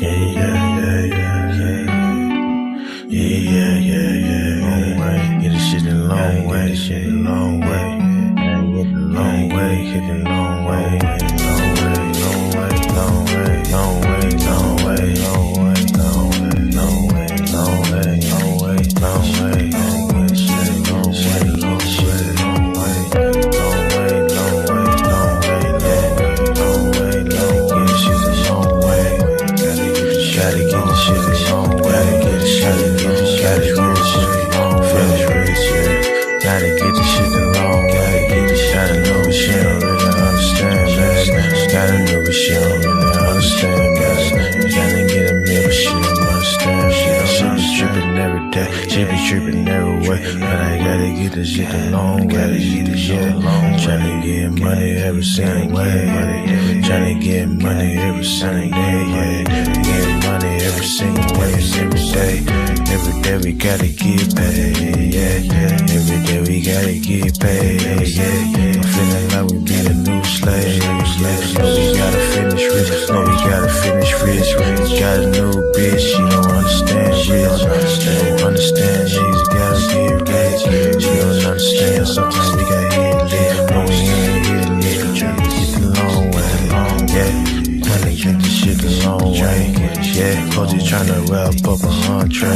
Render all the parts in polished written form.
Long way, get this shit a long way, this shit a long way. Long way, hit the long way, long way, long way, long way, long way, long way, long way, long way, long way, long way, long way, long way, long way, shit, long way, long way, long way, long way, long way, long way, long way, long way, shit a long way. Gotta get the shit a long way, get the shit, gotta get the shit a long way, gotta get the shit a long way, get the shit. Gotta know what she don't really understand, man. Gotta know what she don't really understand, man. Gotta get a meal, but she don't understand. She be tripping every day, she be tripping every way. But I gotta get this shit a long way, tryna get money every single way, tryna get money every single day, get money every single way, every day. Every day we gotta get paid, every day we gotta get paid, I'm feeling like we be the new slaves. No, we gotta finish rich. No, we gotta finish rich. Got a new bitch, she don't understand rich. She don't understand, she gotta get rich. She don't understand, sometimes we gotta hit lit. No, we ain't hit lit. Tryna get the long way, tryna get the shit the long way. Coach you tryna wrap up a entree.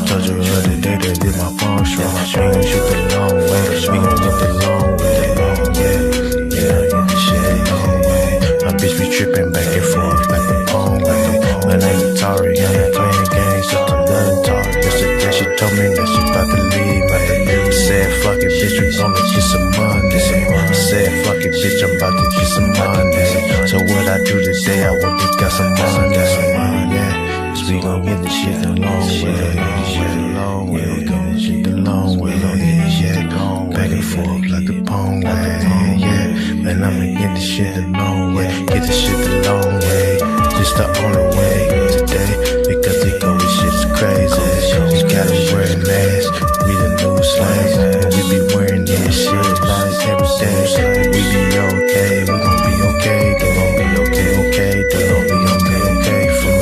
Told you the other day that did my phone strong. We gon' shoot the long way, we gon' get the long way. Get the shit the long way. My bitch be trippin' back and forth like the phone way. When I ain't Atari, I ain't playing games, so I'm done talk. Yesterday she told me that she bout to leave, man. Said fuck it, bitch, we gonna get some money. Said fuck it, bitch, I'm about to get some money. So what I do today, I went and got some money. Cause we gon' get the shit the long way, we gon' get the shit the long way, back and forth like the pong way, man, I'ma get the shit the long way, get the shit the long way, just the only way today, because they go with shit's crazy, we gotta wear a mask, we the new slaves, and we be wearing this shit like every day, we be okay, we gon' be okay, they gon' be okay, they gon' be okay, for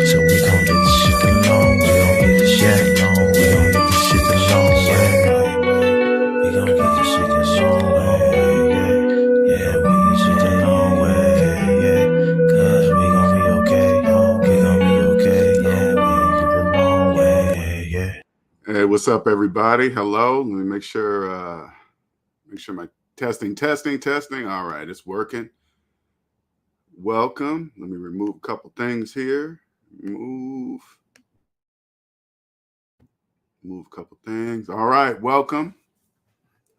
so we gon' get this shit the long way, we gon' get this shit the long way, we gon' get this shit the long way, we gon' get this shit the long way, we get shit the long way, cause we gon' be okay, we gon' be okay, we gon' get the long way, Hey, what's up, everybody? Hello. Let me make sure my testing. All right, it's working. Welcome. Let me remove a couple things here. Move a couple things. All right, welcome.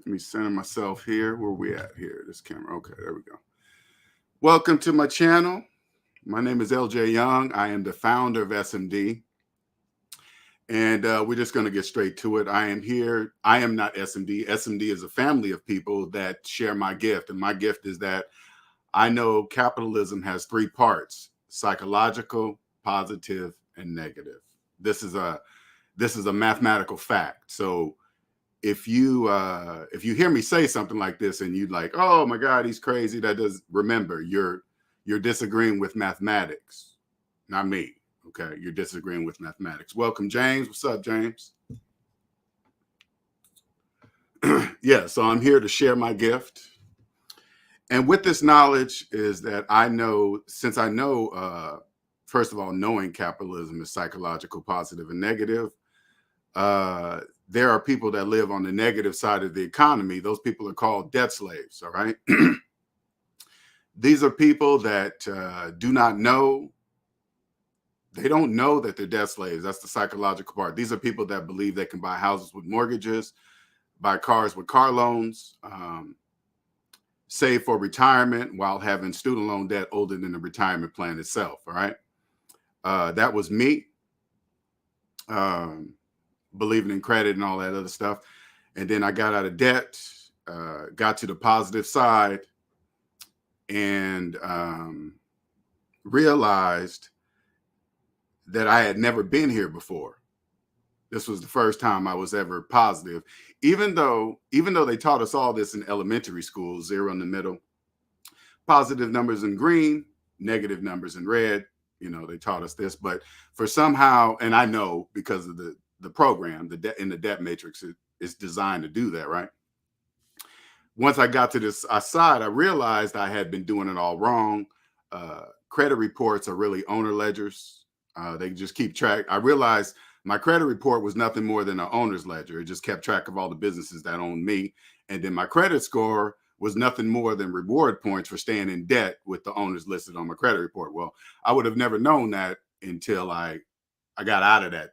Let me center myself here. Where we at here? This camera. Okay, there we go. Welcome to my channel. My name is LJ Young. I am the founder of SMD. And we're just going to get straight to it. I am here. I am not SMD. SMD is a family of people that share my gift. And my gift is that I know capitalism has three parts: psychological, positive, and negative. This is a mathematical fact. So if you hear me say something like this and you're like, oh my God, he's crazy, remember, you're disagreeing with mathematics, not me. Okay, you're disagreeing with mathematics. Welcome, James. What's up, James? Yeah, so I'm here to share my gift. And with this knowledge is that I know, first of all, knowing capitalism is psychological, positive, and negative. There are people that live on the negative side of the economy. Those people are called debt slaves, all right? These are people that do not know. They don't know that they're debt slaves. That's the psychological part. These are people that believe they can buy houses with mortgages, buy cars with car loans, save for retirement while having student loan debt older than the retirement plan itself, all right? That was me, believing in credit and all that other stuff. And then I got out of debt, got to the positive side, and realized that I had never been here before. This was the first time I was ever positive, even though they taught us all this in elementary school: zero in the middle, positive numbers in green, negative numbers in red, they taught us this, but for somehow, and I know because of the program, the debt matrix is designed to do that, right? Once I got to this side, I realized I had been doing it all wrong. Credit reports are really owner ledgers. They just keep track. I realized my credit report was nothing more than an owner's ledger. It just kept track of all the businesses that owned me. And then my credit score was nothing more than reward points for staying in debt with the owners listed on my credit report. Well, I would have never known that until I got out of that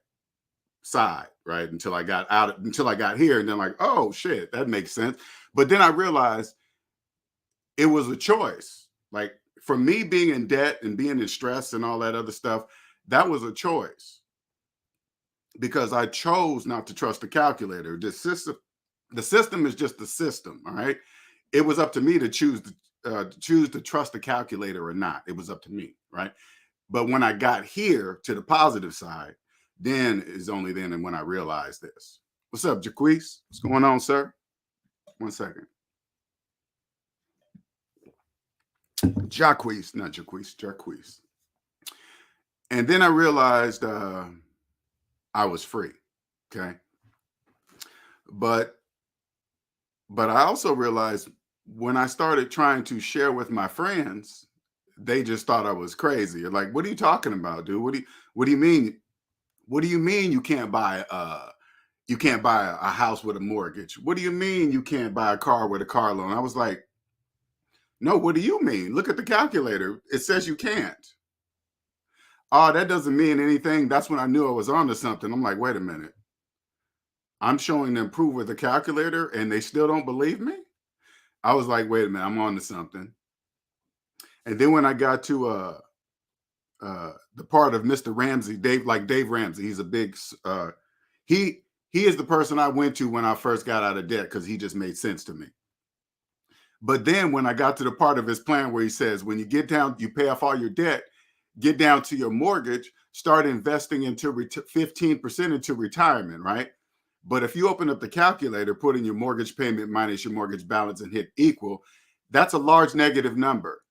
side, right? Until I got here, and then like, oh shit, that makes sense. But then I realized it was a choice. Like for me being in debt and being in stress and all that other stuff, that was a choice because I chose not to trust the calculator. The system is just the system, all right? It was up to me to choose to trust the calculator or not. It was up to me, right? But when I got here to the positive side, then is only then and when I realized this. What's up, Jaquise? What's going on, sir? 1 second. Jaquise, not Jaquise, Jaquise. And then I realized I was free, okay? But I also realized when I started trying to share with my friends, they just thought I was crazy. Like, what are you talking about, dude? What do you mean? What do you mean you can't buy a house with a mortgage? What do you mean you can't buy a car with a car loan? I was like, no, what do you mean? Look at the calculator. It says you can't. Oh, that doesn't mean anything. That's when I knew I was onto something. I'm like, wait a minute. I'm showing them proof with the calculator and they still don't believe me? I was like, wait a minute, I'm on to something. And then when I got to the part of Mr. Ramsey, Dave Ramsey, he's a big, he is the person I went to when I first got out of debt because he just made sense to me. But then when I got to the part of his plan where he says, when you get down, you pay off all your debt, get down to your mortgage, start investing into 15% into retirement, right? But if you open up the calculator, put in your mortgage payment minus your mortgage balance and hit equal, that's a large negative number.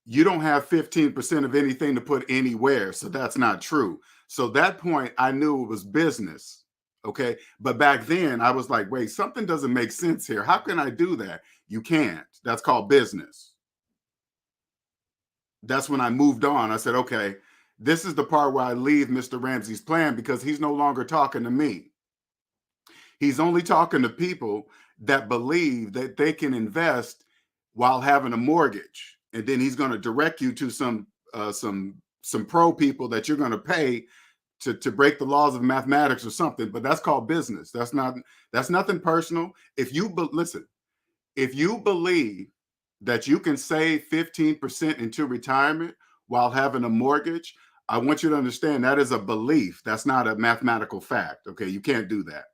You don't have 15% of anything to put anywhere. So that's not true. So that point, I knew it was business. Okay. But back then I was like, wait, something doesn't make sense here. How can I do that? You can't. That's called business. That's when I moved on. I said, okay, this is the part where I leave Mr. Ramsey's plan because he's no longer talking to me. He's only talking to people that believe that they can invest while having a mortgage. And then he's going to direct you to some pro people that you're going to pay to break the laws of mathematics or something. But that's called business. That's nothing personal. If you believe that you can save 15% into retirement while having a mortgage, I want you to understand that is a belief. That's not a mathematical fact. Okay, you can't do that.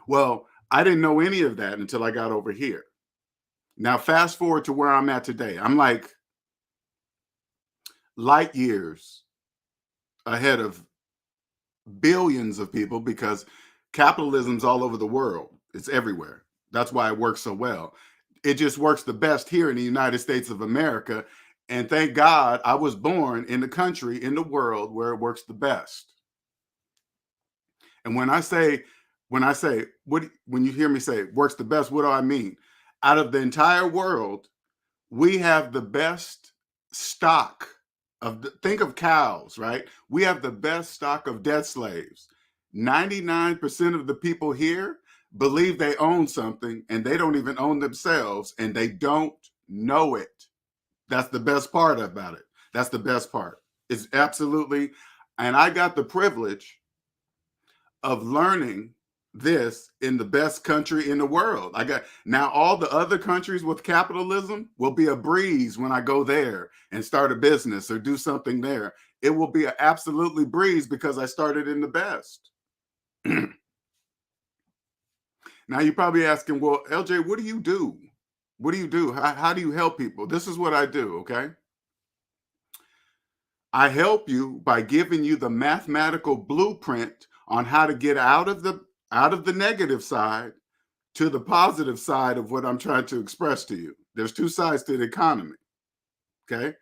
Well, I didn't know any of that until I got over here. Now, fast forward to where I'm at today. I'm like light years ahead of billions of people because capitalism's all over the world. It's everywhere. That's why it works so well. It just works the best here in the United States of America. And thank God I was born in the country, in the world where it works the best. And when you hear me say it works the best, what do I mean? Out of the entire world, we have the best stock think of cows, right? We have the best stock of debt slaves. 99% of the people here believe they own something and they don't even own themselves and they don't know it. That's the best part about it. That's the best part. It's absolutely, and I got the privilege of learning this in the best country in the world. Now all the other countries with capitalism will be a breeze when I go there and start a business or do something there. It will be an absolutely breeze because I started in the best. Now you're probably asking, well, LJ, what do you do? What do you do? How do you help people? This is what I do, okay? I help you by giving you the mathematical blueprint on how to get out of the negative side to the positive side of what I'm trying to express to you. There's two sides to the economy, okay?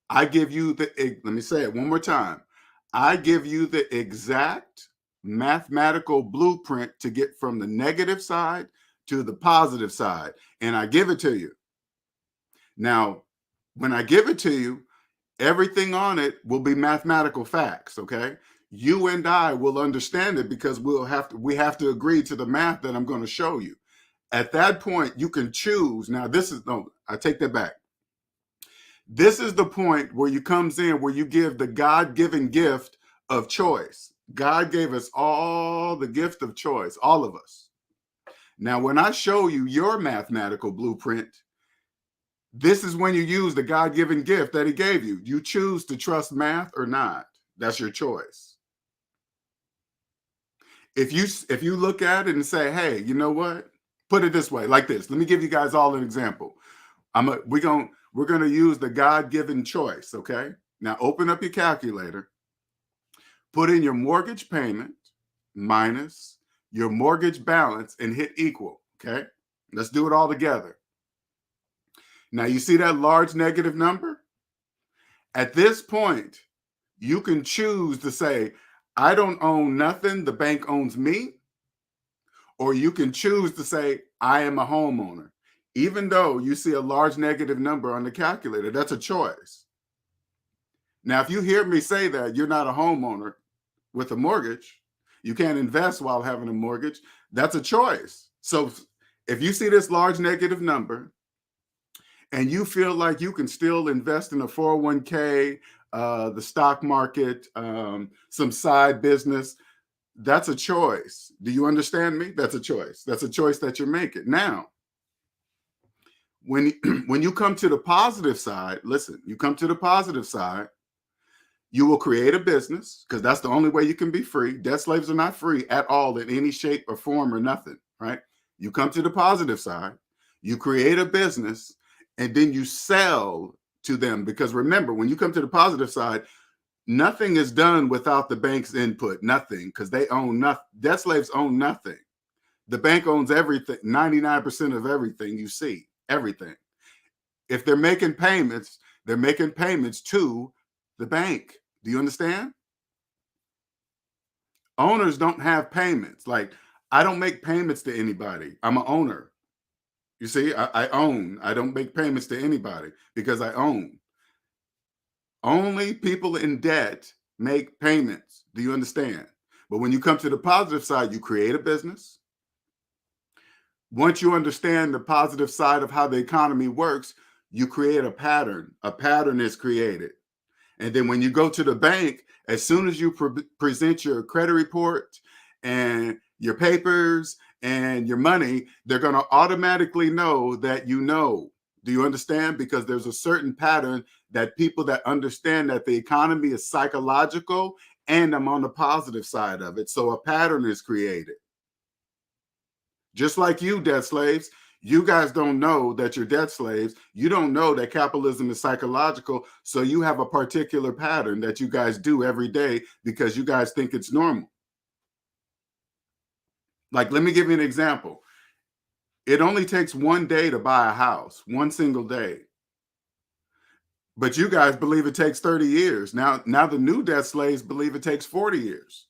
I give you let me say it one more time. I give you the exact mathematical blueprint to get from the negative side to the positive side, and I give it to you. Now, when I give it to you, everything on it will be mathematical facts, okay? You and I will understand it because we have to agree to the math that I'm going to show you. At that point, you can choose. Now, I take that back. This is the point where you give the God-given gift of choice. God gave us all the gift of choice, all of us. Now, when I show you your mathematical blueprint, this is when you use the God-given gift that he gave you. You choose to trust math or not. That's your choice. If you look at it and say, hey, you know what? Put it this way, like this. Let me give you guys all an example. We're gonna use the God-given choice, okay? Now open up your calculator, put in your mortgage payment minus your mortgage balance and hit equal, okay? Let's do it all together. Now you see that large negative number? At this point, you can choose to say, I don't own nothing, the bank owns me. Or you can choose to say, I am a homeowner. Even though you see a large negative number on the calculator, that's a choice. Now, if you hear me say that you're not a homeowner with a mortgage, you can't invest while having a mortgage, that's a choice. So if you see this large negative number and you feel like you can still invest in a 401k, the stock market, some side business, that's a choice. Do you understand me? That's a choice. That's a choice that you're making. Now, when you come to the positive side, listen, you come to the positive side, you will create a business because that's the only way you can be free. Debt slaves are not free at all in any shape or form or nothing, right? You come to the positive side, you create a business, and then you sell to them. Because remember, when you come to the positive side, nothing is done without the bank's input. Nothing, because they own nothing. Debt slaves own nothing. The bank owns everything, 99% of everything you see, everything. If they're making payments to the bank. Do you understand? Owners don't have payments. Like, I don't make payments to anybody. I'm an owner. You see, I own. I don't make payments to anybody because I own. Only people in debt make payments. Do you understand? But when you come to the positive side, you create a business. Once you understand the positive side of how the economy works, you create a pattern. A pattern is created. And then when you go to the bank, as soon as you present your credit report and your papers and your money, they're going to automatically know that you know. Do you understand? Because there's a certain pattern that people that understand that the economy is psychological and I'm on the positive side of it. So a pattern is created. Just like you, debt slaves, you guys don't know that you're debt slaves. You don't know that capitalism is psychological. So you have a particular pattern that you guys do every day because you guys think it's normal. Like, let me give you an example. It only takes one day to buy a house, one single day. But you guys believe it takes 30 years. Now the new debt slaves believe it takes 40 years.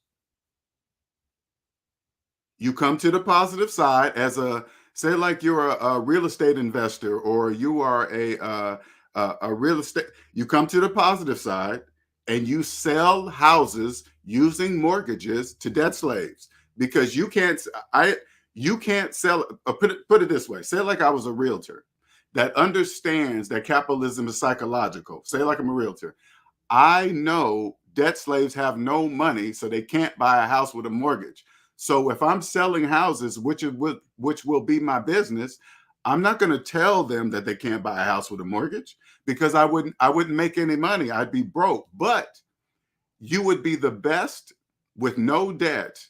You come to the positive side as say like you're a real estate investor or you are a real estate. You come to the positive side and you sell houses using mortgages to debt slaves because you can't sell. Put it this way. Say like I was a realtor that understands that capitalism is psychological. Say like I'm a realtor. I know debt slaves have no money, so they can't buy a house with a mortgage. So if I'm selling houses, which will be my business, I'm not going to tell them that they can't buy a house with a mortgage because I wouldn't make any money. I'd be broke. But you would be the best with no debt,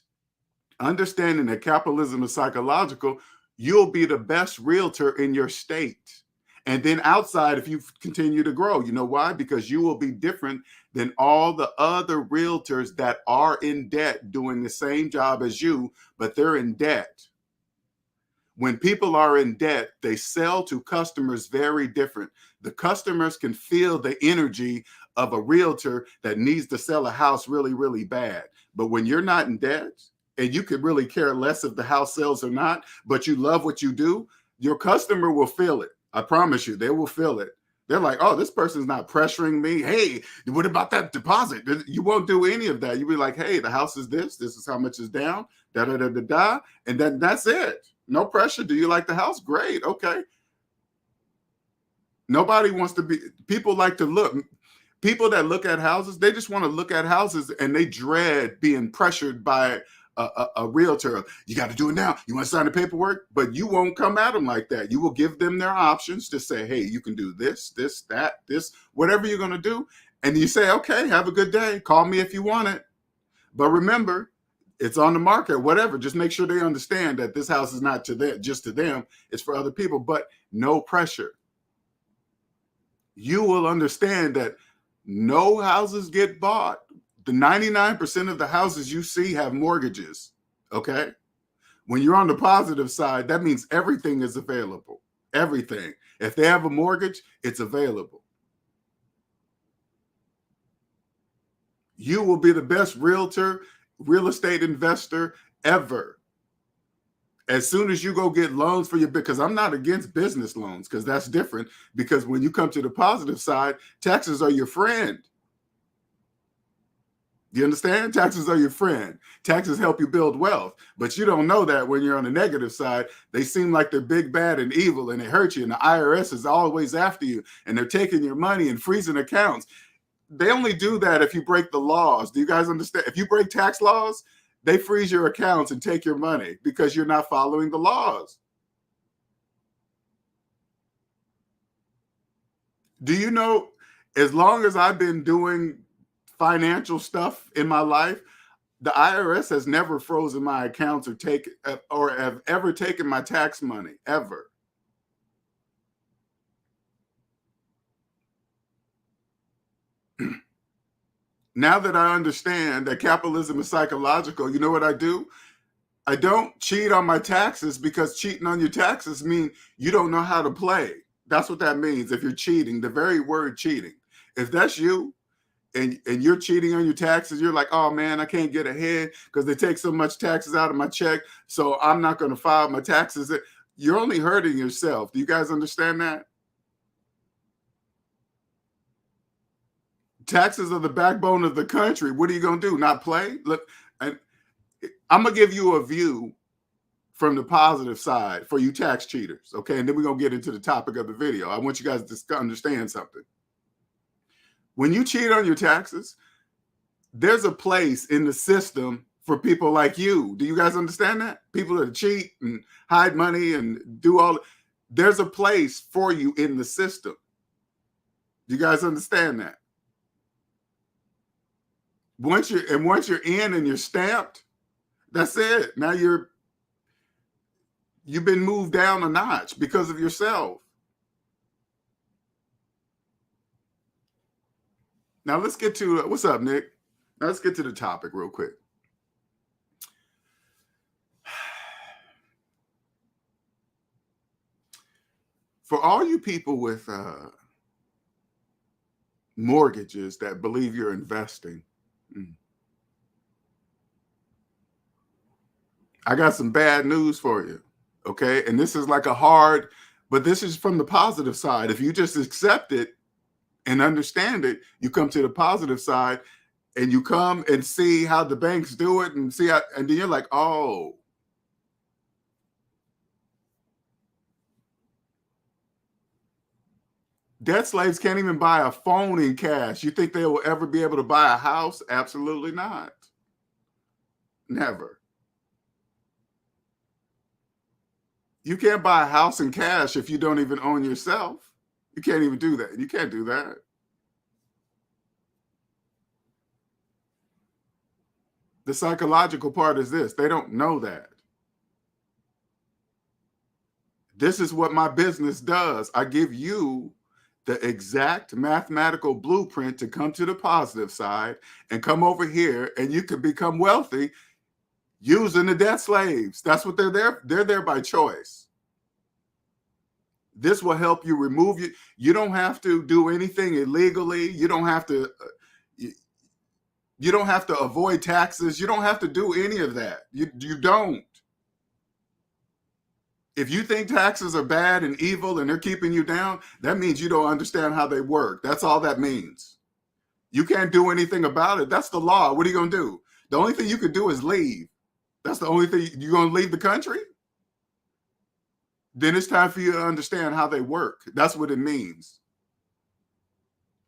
understanding that capitalism is psychological. You'll be the best realtor in your state. And then outside, if you continue to grow, you know why? Because you will be different than all the other realtors that are in debt doing the same job as you, but they're in debt. When people are in debt, they sell to customers very different. The customers can feel the energy of a realtor that needs to sell a house really, really bad. But when you're not in debt and you could really care less if the house sells or not, but you love what you do, your customer will feel it. I promise you, they will feel it. They're like, oh, this person's not pressuring me. Hey, what about that deposit? You won't do any of that. You'll be like, hey, the house is this. This is how much is down. Da da da da da. And then that's it. No pressure. Do you like the house? Great. Okay. Nobody wants to be. People like to look. People that look at houses, they just want to look at houses and they dread being pressured by a realtor. You got to do it now. You want to sign the paperwork? But you won't come at them like that. You will give them their options to say, hey, you can do this, this, that, this, whatever you're going to do. And you say, okay, have a good day. Call me if you want it. But remember, it's on the market, whatever. Just make sure they understand that this house is not to them, just to them. It's for other people, but no pressure. You will understand that no houses get bought. The 99% of the houses you see have mortgages, okay? When you're on the positive side, that means everything is available, everything. If they have a mortgage, it's available. You will be the best realtor, real estate investor ever. As soon as you go get loans for your, because I'm not against business loans, because that's different. Because when you come to the positive side, taxes are your friend. You understand? Taxes are your friend. Taxes help you build wealth. But you don't know that when you're on the negative side. They seem like they're big, bad, and evil, and they hurt you. And the IRS is always after you. And they're taking your money and freezing accounts. They only do that if you break the laws. Do you guys understand? If you break tax laws, they freeze your accounts and take your money because you're not following the laws. Do you know, as long as I've been doing financial stuff in my life, the IRS has never frozen my accounts or have ever taken my tax money, ever. Now that I understand that capitalism is psychological, you know what I do? I don't cheat on my taxes, because cheating on your taxes means you don't know how to play. That's what that means. If you're cheating, the very word cheating, if that's you, and you're cheating on your taxes, you're like, oh man, I can't get ahead because they take so much taxes out of my check, so I'm not going to file my taxes. You're only hurting yourself. Do you guys understand that? Taxes are the backbone of the country. What are you going to do? Not play? Look, and I'm going to give you a view from the positive side for you tax cheaters, okay? And then we're going to get into the topic of the video. I want you guys to understand something. When you cheat on your taxes, there's a place in the system for people like you. Do you guys understand that? People that cheat and hide money and do all. There's a place for you in the system. Do you guys understand that? Once you're in and you're stamped, that's it. Now you've been moved down a notch because of yourself. Now let's get to, what's up, Nick? Now let's get to the topic real quick. For all you people with mortgages that believe you're investing, I got some bad news for you, okay? And this is like but this is from the positive side. If you just accept it and understand it, you come to the positive side and you come and see how the banks do it and see how, and then you're like, oh. Debt slaves can't even buy a phone in cash. You think they will ever be able to buy a house? Absolutely not. Never. You can't buy a house in cash if you don't even own yourself. You can't even do that. You can't do that. The psychological part is this. They don't know that. This is what my business does. I give you the exact mathematical blueprint to come to the positive side and come over here, and you can become wealthy using the debt slaves. That's what they're there. They're there by choice. This will help you remove you. You don't have to do anything illegally. You don't have to. You don't have to avoid taxes. You don't have to do any of that. You don't. If you think taxes are bad and evil and they're keeping you down, that means you don't understand how they work. That's all that means. You can't do anything about it. That's the law. What are you going to do? The only thing you could do is leave. That's the only thing. You're going to leave the country? Then it's time for you to understand how they work. That's what it means.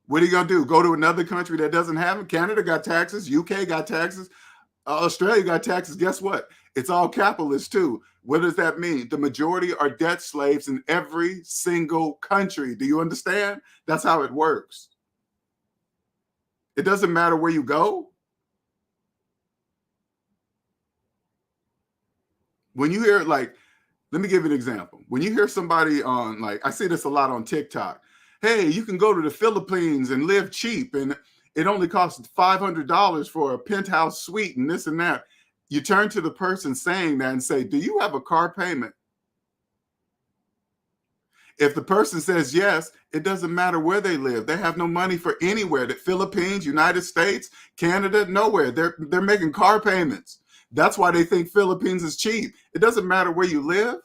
What are you going to do? Go to another country that doesn't have them? Canada got taxes. UK got taxes. Australia got taxes. Guess what? It's all capitalist too. What does that mean? The majority are debt slaves in every single country. Do you understand? That's how it works. It doesn't matter where you go. When you hear, like, let me give you an example. When you hear somebody on, like, I see this a lot on TikTok. Hey, you can go to the Philippines and live cheap, and it only costs $500 for a penthouse suite and this and that. You turn to the person saying that and say, do you have a car payment? If the person says yes, it doesn't matter where they live. They have no money for anywhere. The Philippines, United States, Canada, nowhere. They're making car payments. That's why they think Philippines is cheap. It doesn't matter where you live.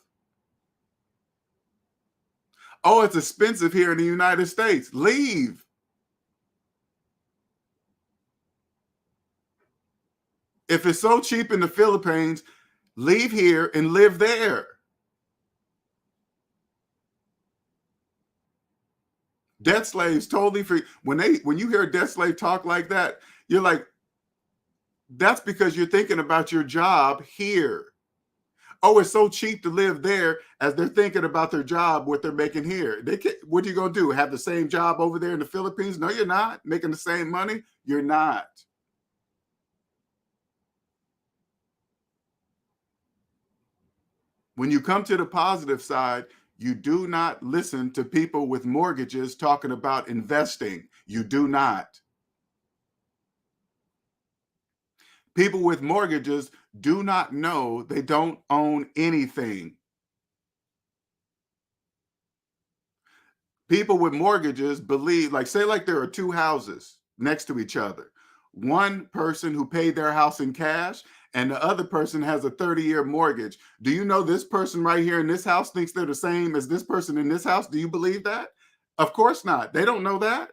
Oh, it's expensive here in the United States. Leave. If it's so cheap in the Philippines, leave here and live there. Debt slaves totally free. When you hear a debt slave talk like that, you're like, that's because you're thinking about your job here. Oh, it's so cheap to live there, as they're thinking about their job, what they're making here. What are you going to do? Have the same job over there in the Philippines? No, you're not. Making the same money? You're not. When you come to the positive side, you do not listen to people with mortgages talking about investing. You do not. People with mortgages do not know they don't own anything. People with mortgages believe, like, say, like there are two houses next to each other. One person who paid their house in cash and the other person has a 30-year mortgage. Do you know this person right here in this house thinks they're the same as this person in this house? Do you believe that? Of course not. They don't know that.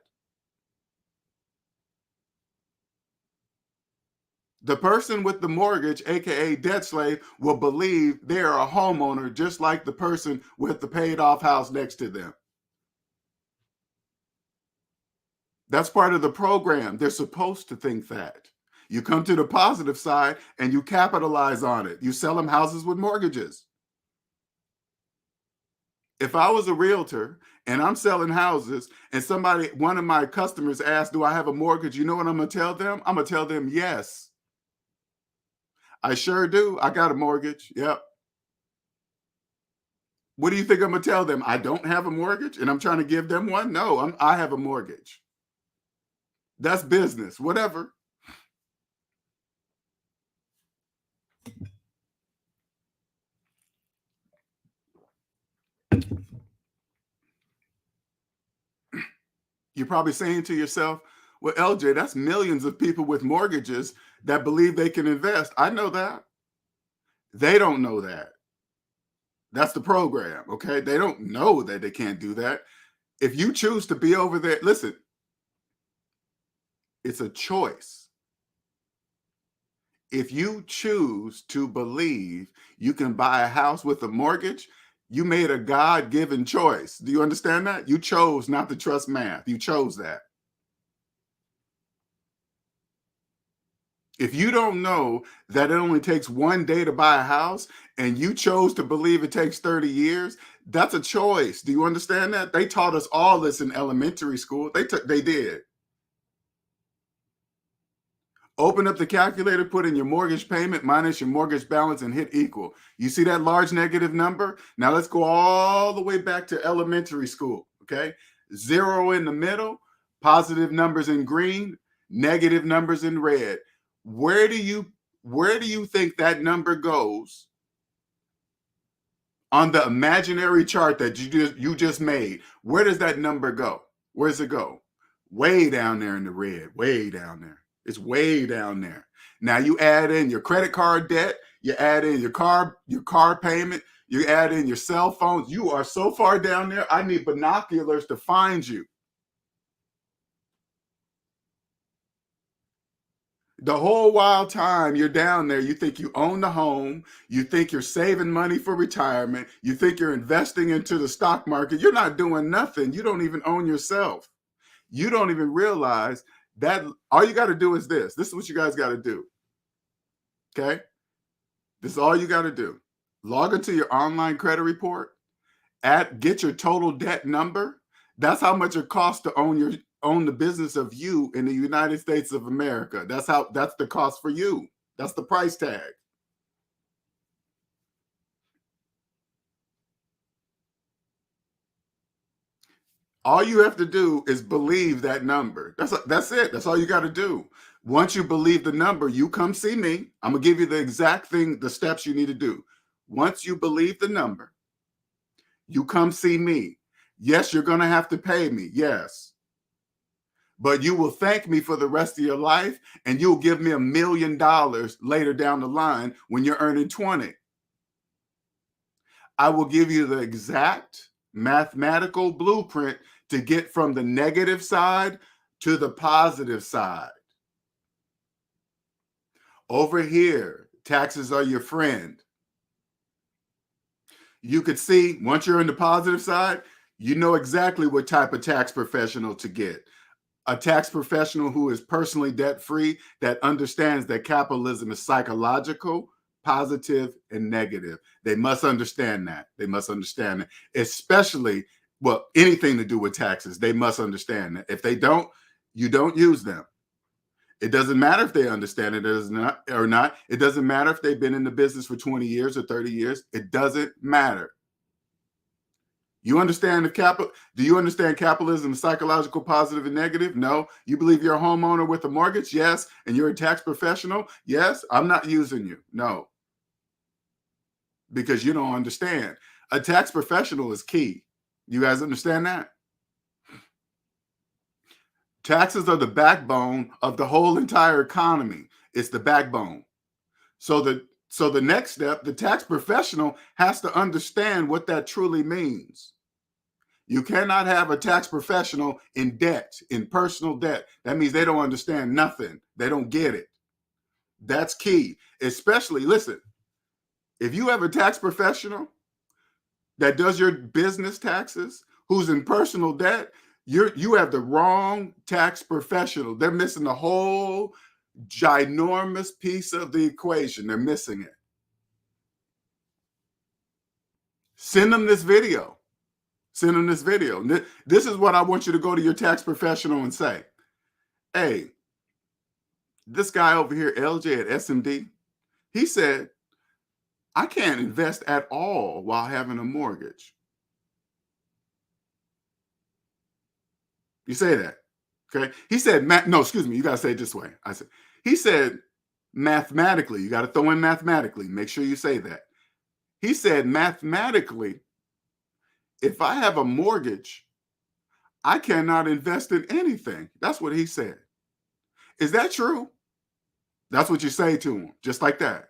The person with the mortgage, aka debt slave, will believe they're a homeowner just like the person with the paid off house next to them. That's part of the program. They're supposed to think that. You come to the positive side and you capitalize on it. You sell them houses with mortgages. If I was a realtor and I'm selling houses and one of my customers asks, do I have a mortgage? You know what I'm going to tell them? I'm going to tell them, yes. I sure do. I got a mortgage. Yep. What do you think I'm going to tell them? I don't have a mortgage and I'm trying to give them one? No, I have a mortgage. That's business, whatever. You're probably saying to yourself, well, LJ, that's millions of people with mortgages that believe they can invest. I know that. They don't know that. That's the program, okay? They don't know that they can't do that. If you choose to be over there, listen, it's a choice. If you choose to believe you can buy a house with a mortgage, you made a God-given choice. Do you understand that? You chose not to trust math. You chose that. If you don't know that it only takes one day to buy a house and you chose to believe it takes 30 years, that's a choice. Do you understand that? They taught us all this in elementary school. They did. Open up the calculator, put in your mortgage payment minus your mortgage balance and hit equal. You see that large negative number? Now let's go all the way back to elementary school, okay? 0 in the middle, positive numbers in green, negative numbers in red. Where do you think that number goes On the imaginary chart that you just made, where does that number go? Where does it go? Way down there in the red, way down there. It's way down there. Now you add in your credit card debt, you add in your car payment, you add in your cell phones. You are so far down there, I need binoculars to find you. The whole wild time you're down there, you think you own the home, you think you're saving money for retirement, you think you're investing into the stock market. You're not doing nothing. You don't even own yourself. You don't even realize that all you got to do is this. This is what you guys got to do. Okay? This is all you got to do. Log into your online credit report, get your total debt number. That's how much it costs to own the business of you in the United States of America. That's the cost for you. That's the price tag. All you have to do is believe that number. That's it. That's all you got to do. Once you believe the number, you come see me. I'm going to give you the exact thing, the steps you need to do. Once you believe the number, you come see me. Yes, you're going to have to pay me. Yes. But you will thank me for the rest of your life, and you'll give me $1 million later down the line when you're earning 20. I will give you the exact mathematical blueprint to get from the negative side to the positive side. Over here, taxes are your friend. You could see, once you're on the positive side, you know exactly what type of tax professional to get. A tax professional who is personally debt-free, that understands that capitalism is psychological, positive, and negative. They must understand that. They must understand that. Especially, well, anything to do with taxes, they must understand that. If they don't, you don't use them. It doesn't matter if they understand it or not. It doesn't matter if they've been in the business for 20 years or 30 years. It doesn't matter. You understand do you understand capitalism, psychological, positive, and negative? No. You believe you're a homeowner with a mortgage? Yes. And you're a tax professional? Yes. I'm not using you. No. Because you don't understand. A tax professional is key. You guys understand that? Taxes are the backbone of the whole entire economy. It's the backbone. So the next step, the tax professional has to understand what that truly means. You cannot have a tax professional in debt, in personal debt. That means they don't understand nothing. They don't get it. That's key. Especially, listen, if you have a tax professional that does your business taxes, who's in personal debt, you have the wrong tax professional. They're missing the whole ginormous piece of the equation. They're missing it. Send them this video. Send them this video. This is what I want you to go to your tax professional and say. Hey, this guy over here, LJ at SMD, he said, I can't invest at all while having a mortgage. You say that, okay? He said, no, excuse me, you got to say it this way. He said, mathematically, you got to throw in mathematically. Make sure you say that. He said, mathematically, if I have a mortgage, I cannot invest in anything. That's what he said. Is that true? That's what you say to him, just like that.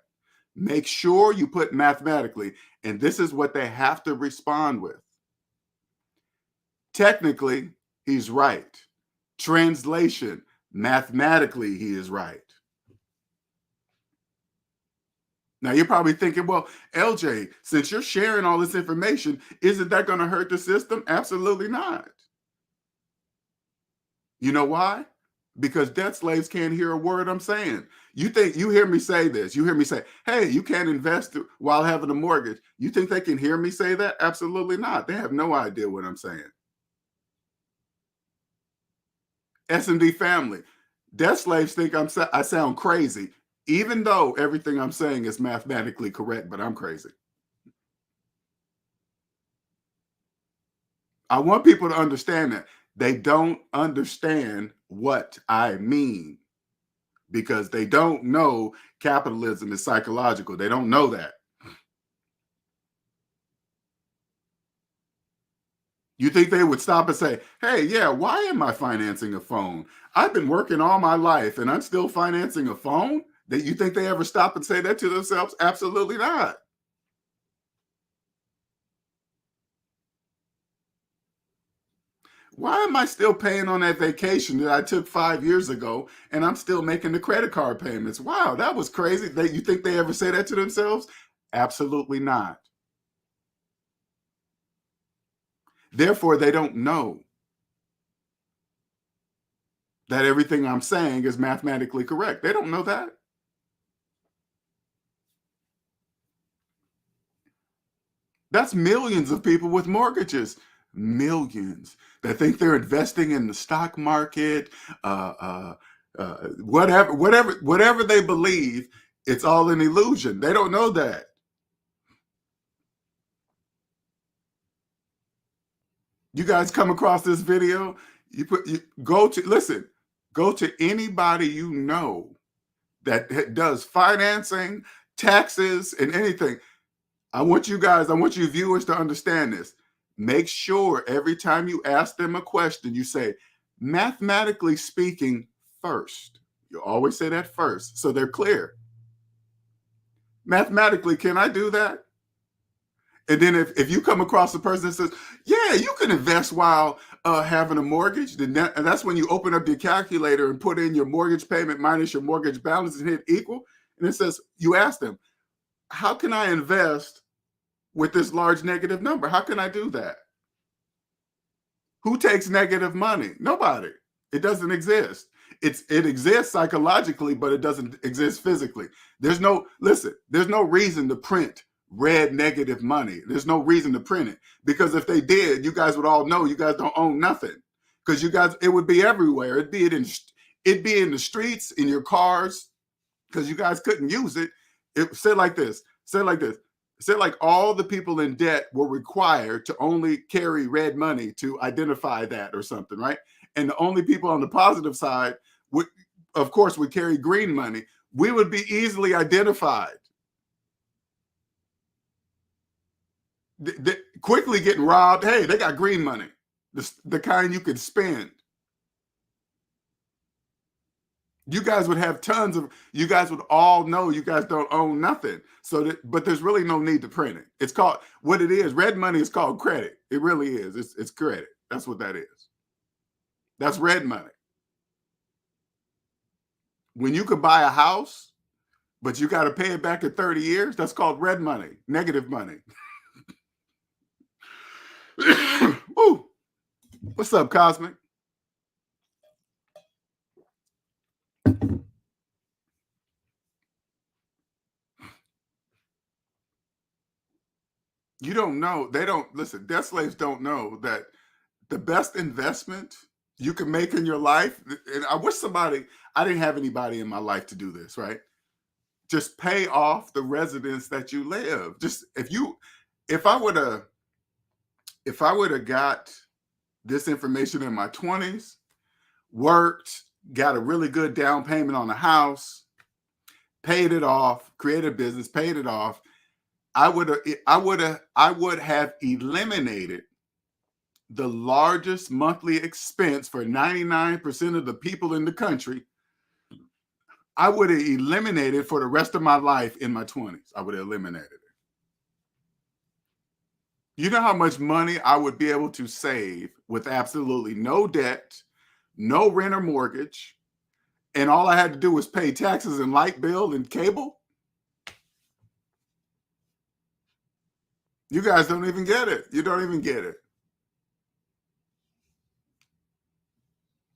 Make sure you put mathematically, and this is what they have to respond with. Technically, he's right. Translation, mathematically, he is right. Now, you're probably thinking, well, LJ, since you're sharing all this information, isn't that going to hurt the system? Absolutely not. You know why? Because debt slaves can't hear a word I'm saying. You think you hear me say this? You hear me say, hey, you can't invest while having a mortgage. You think they can hear me say that? Absolutely not. They have no idea what I'm saying. S&D family, debt slaves think I sound crazy, even though everything I'm saying is mathematically correct, but I'm crazy. I want people to understand that. They don't understand what I mean because they don't know capitalism is psychological. They don't know that. You think they would stop and say, hey, yeah, why am I financing a phone? I've been working all my life and I'm still financing a phone? That you think they ever stop and say that to themselves? Absolutely not. Why am I still paying on that vacation that I took 5 years ago and I'm still making the credit card payments? Wow, that was crazy. You think they ever say that to themselves? Absolutely not. Therefore, they don't know that everything I'm saying is mathematically correct. They don't know that. That's millions of people with mortgages, millions that think they're investing in the stock market, whatever they believe. It's all an illusion. They don't know that. You guys come across this video, go to anybody you know that does financing, taxes, and anything. I want you viewers to understand this. Make sure every time you ask them a question, you say, mathematically speaking, first. You always say that first, so they're clear. Mathematically, can I do that? And then if you come across a person that says, yeah, you can invest while having a mortgage, and that's when you open up your calculator and put in your mortgage payment minus your mortgage balance and hit equal. And it says, you ask them, how can I invest with this large negative number? How can I do that? Who takes negative money? Nobody. It doesn't exist. It exists psychologically, but it doesn't exist physically. There's no reason to print red negative money. There's no reason to print it, because if they did, you guys would all know you guys don't own nothing, because it would be everywhere. It'd be in the streets, in your cars, because you guys couldn't use it. Say it like this. Say like all the people in debt were required to only carry red money to identify that or something, right? And the only people on the positive side would, of course, would carry green money. We would be easily identified. Quickly getting robbed. Hey, they got green money, the kind you could spend. You guys would have you guys would all know you guys don't own nothing. But there's really no need to print it. It's called, what it is, red money is called credit. It really is. It's credit. That's what that is. That's red money. When you could buy a house, but you got to pay it back in 30 years, that's called red money, negative money. Ooh. What's up, Cosmic? You don't know. They don't listen. Debt slaves don't know that the best investment you can make in your life. And I wish I didn't have anybody in my life to do this, right? Just pay off the residence that you live. Just if I would have got this information in my 20s, worked, got a really good down payment on a house, paid it off, created a business, paid it off, I would have eliminated the largest monthly expense for 99% of the people in the country. I would have eliminated for the rest of my life in my 20s. I would have eliminated it. You know how much money I would be able to save with absolutely no debt, no rent or mortgage, and all I had to do was pay taxes and light bill and cable? You guys don't even get it. You don't even get it.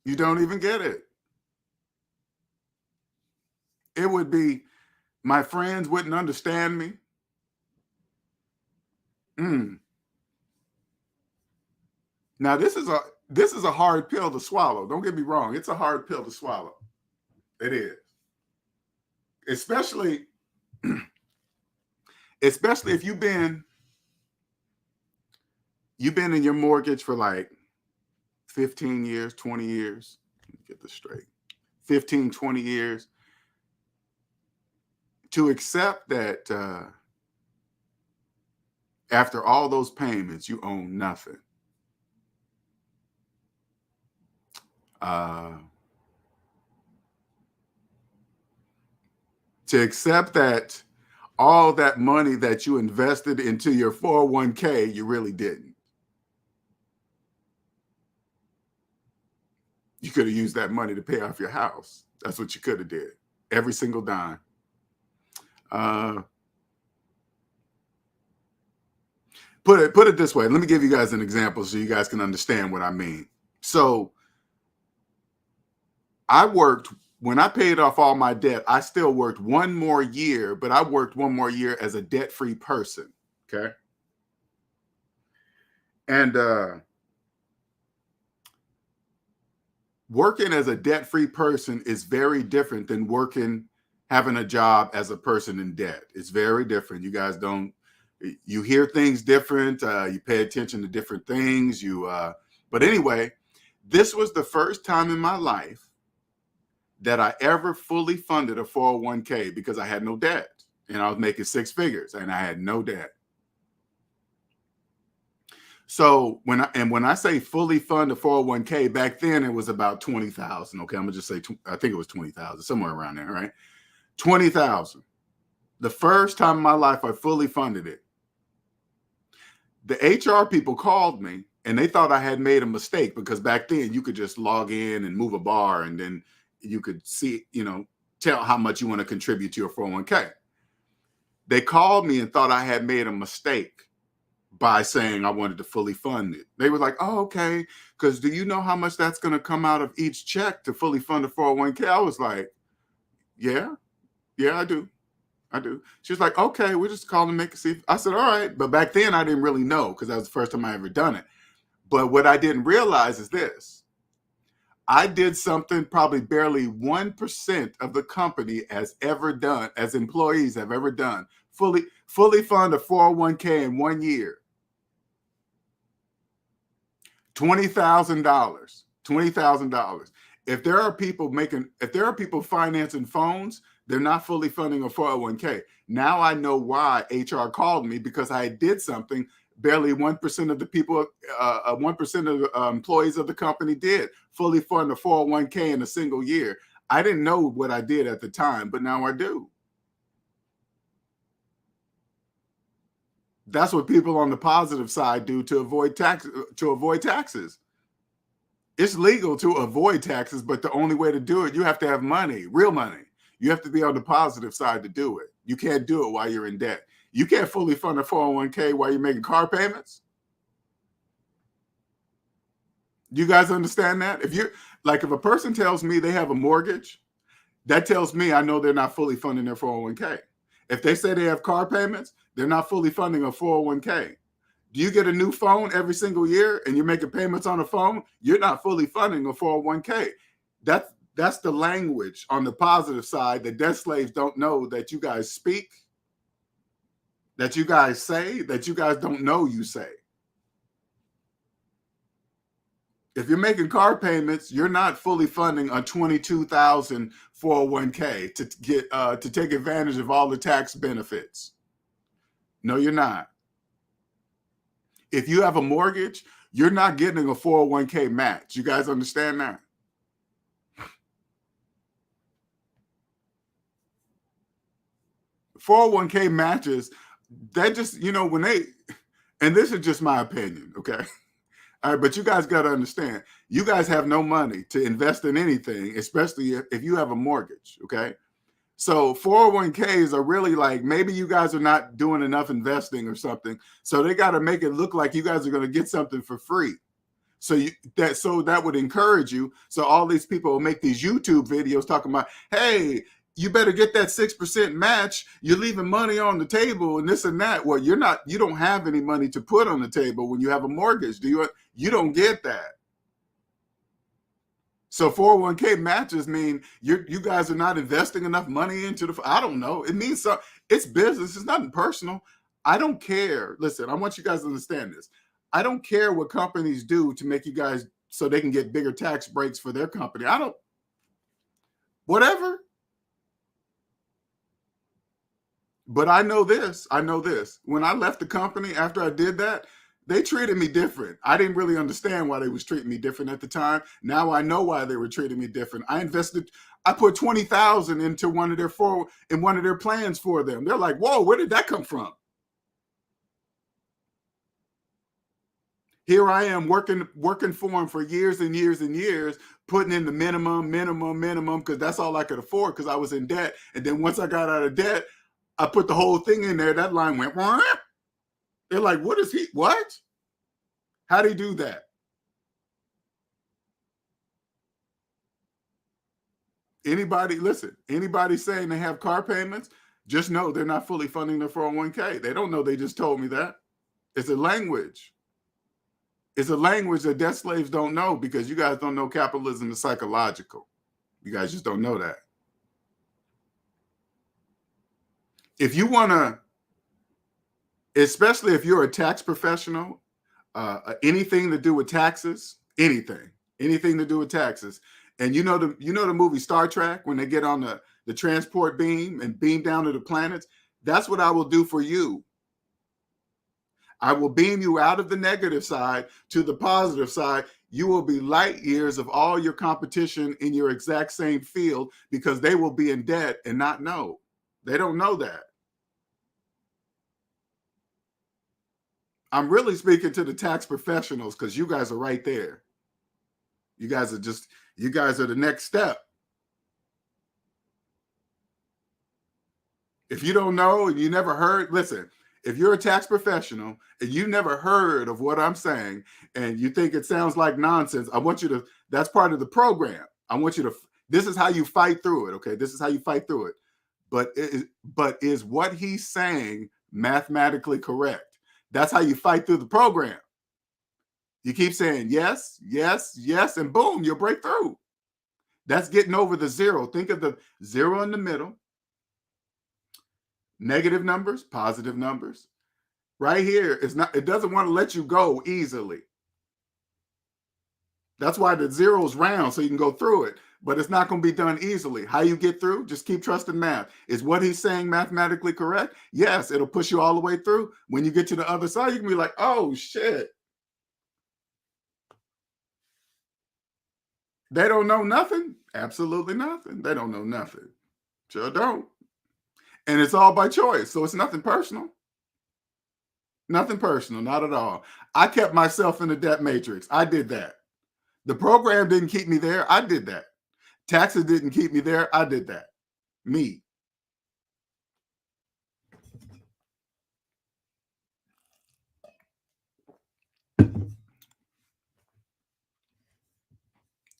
You don't even get it. It would be, my friends wouldn't understand me. Now this is a hard pill to swallow. Don't get me wrong. It's a hard pill to swallow. It is. Especially if you've been in your mortgage for like 15 years, 20 years. Let me get this straight. 15, 20 years. To accept that after all those payments, you own nothing. To accept that all that money that you invested into your 401k, you really didn't. You could have used that money to pay off your house. That's what you could have did. Every single dime. Put it this way. Let me give you guys an example so you guys can understand what I mean. So when I paid off all my debt, I still worked one more year, but I worked one more year as a debt-free person. Okay. And working as a debt-free person is very different than having a job as a person in debt. It's very different. You guys you hear things different. You pay attention to different things. But anyway, this was the first time in my life that I ever fully funded a 401k because I had no debt and I was making six figures and I had no debt. So when I say fully fund a 401k, back then it was about 20,000. Okay, I'm gonna just say I think it was 20,000, somewhere around there, right? 20,000. The first time in my life I fully funded it. The HR people called me and they thought I had made a mistake because back then you could just log in and move a bar and then you could see, tell how much you want to contribute to your 401k. They called me and thought I had made a mistake by saying I wanted to fully fund it. They were like, oh, okay, because do you know how much that's going to come out of each check to fully fund a 401k? I was like, yeah, I do. She was like, okay, we're just calling to make a see. I said, all right. But back then I didn't really know because that was the first time I ever done it. But what I didn't realize is this. I did something probably barely 1% of the company has ever done, as employees have ever done, fully fund a 401k in 1 year. $20,000. If there are people financing phones, they're not fully funding a 401k. Now I know why HR called me, because I did something barely 1% of the people, 1% of the employees of the company did fully fund a 401k in a single year. I didn't know what I did at the time, but now I do. That's what people on the positive side do to avoid taxes. It's legal to avoid taxes, but the only way to do it, you have to have money, real money. You have to be on the positive side to do it. You can't do it while you're in debt. You can't fully fund a 401k while you're making car payments. Do you guys understand that? If a person tells me they have a mortgage, that tells me I know they're not fully funding their 401k. If they say they have car payments, they're not fully funding a 401k. Do you get a new phone every single year and you're making payments on a phone? You're not fully funding a 401k. That's the language on the positive side that debt slaves don't know that you guys speak, that you guys say, that you guys don't know you say. If you're making car payments, you're not fully funding a $22,000 401k to take advantage of all the tax benefits. No, you're not. If you have a mortgage, you're not getting a 401k match. You guys understand that? The 401k matches, that just, and this is just my opinion, okay? All right, but you guys got to understand, you guys have no money to invest in anything, especially if you have a mortgage, okay? So 401ks are really like, maybe you guys are not doing enough investing or something. So they got to make it look like you guys are going to get something for free. So that would encourage you. So all these people will make these YouTube videos talking about, hey, you better get that 6% match. You're leaving money on the table and this and that. Well, you don't have any money to put on the table when you have a mortgage. You don't get that. So 401k matches mean you guys are not investing enough money into I don't know. It means it's business. It's nothing personal. I don't care. Listen, I want you guys to understand this. I don't care what companies do to make you guys so they can get bigger tax breaks for their company. Whatever. But I know this. When I left the company after I did that, They treated me different. I didn't really understand why they was treating me different at the time. Now I know why they were treating me different. I put 20,000 into one of their plans for them. They're like, whoa, where did that come from? Here I am working for them for years and years and years, putting in the minimum, because that's all I could afford because I was in debt. And then once I got out of debt, I put the whole thing in there. That line went, wah. They're like, what? How'd he do that? Anybody saying they have car payments, just know they're not fully funding their 401k. They don't know they just told me that. It's a language. It's a language that debt slaves don't know because you guys don't know capitalism is psychological. You guys just don't know that. If you want to, especially if you're a tax professional, anything to do with taxes, anything to do with taxes, and you know the movie Star Trek when they get on the transport beam and beam down to the planets, that's what I will do for you. I will beam you out of the negative side to the positive side. You will be light years of all your competition in your exact same field because they will be in debt and not know. They don't know that. I'm really speaking to the tax professionals because you guys are right there. You guys are the next step. If you don't know and you never heard, listen, if you're a tax professional and you never heard of what I'm saying and you think it sounds like nonsense, I want you to, that's part of the program. I want you to, this is how you fight through it, okay? This is how you fight through it. But is what he's saying mathematically correct? That's how you fight through the program. You keep saying yes, yes, yes, and boom, you'll break through. That's getting over the zero. Think of the zero in the middle. Negative numbers, positive numbers. Right here, it doesn't want to let you go easily. That's why the zero is round, so you can go through it, but it's not going to be done easily. How you get through? Just keep trusting math. Is what he's saying mathematically correct? Yes, it'll push you all the way through. When you get to the other side, you can be like, oh, shit. They don't know nothing? Absolutely nothing. They don't know nothing. Sure don't. And it's all by choice. So it's nothing personal. Nothing personal, not at all. I kept myself in the debt matrix. I did that. The program didn't keep me there. I did that. Taxes didn't keep me there. I did that. Me. Let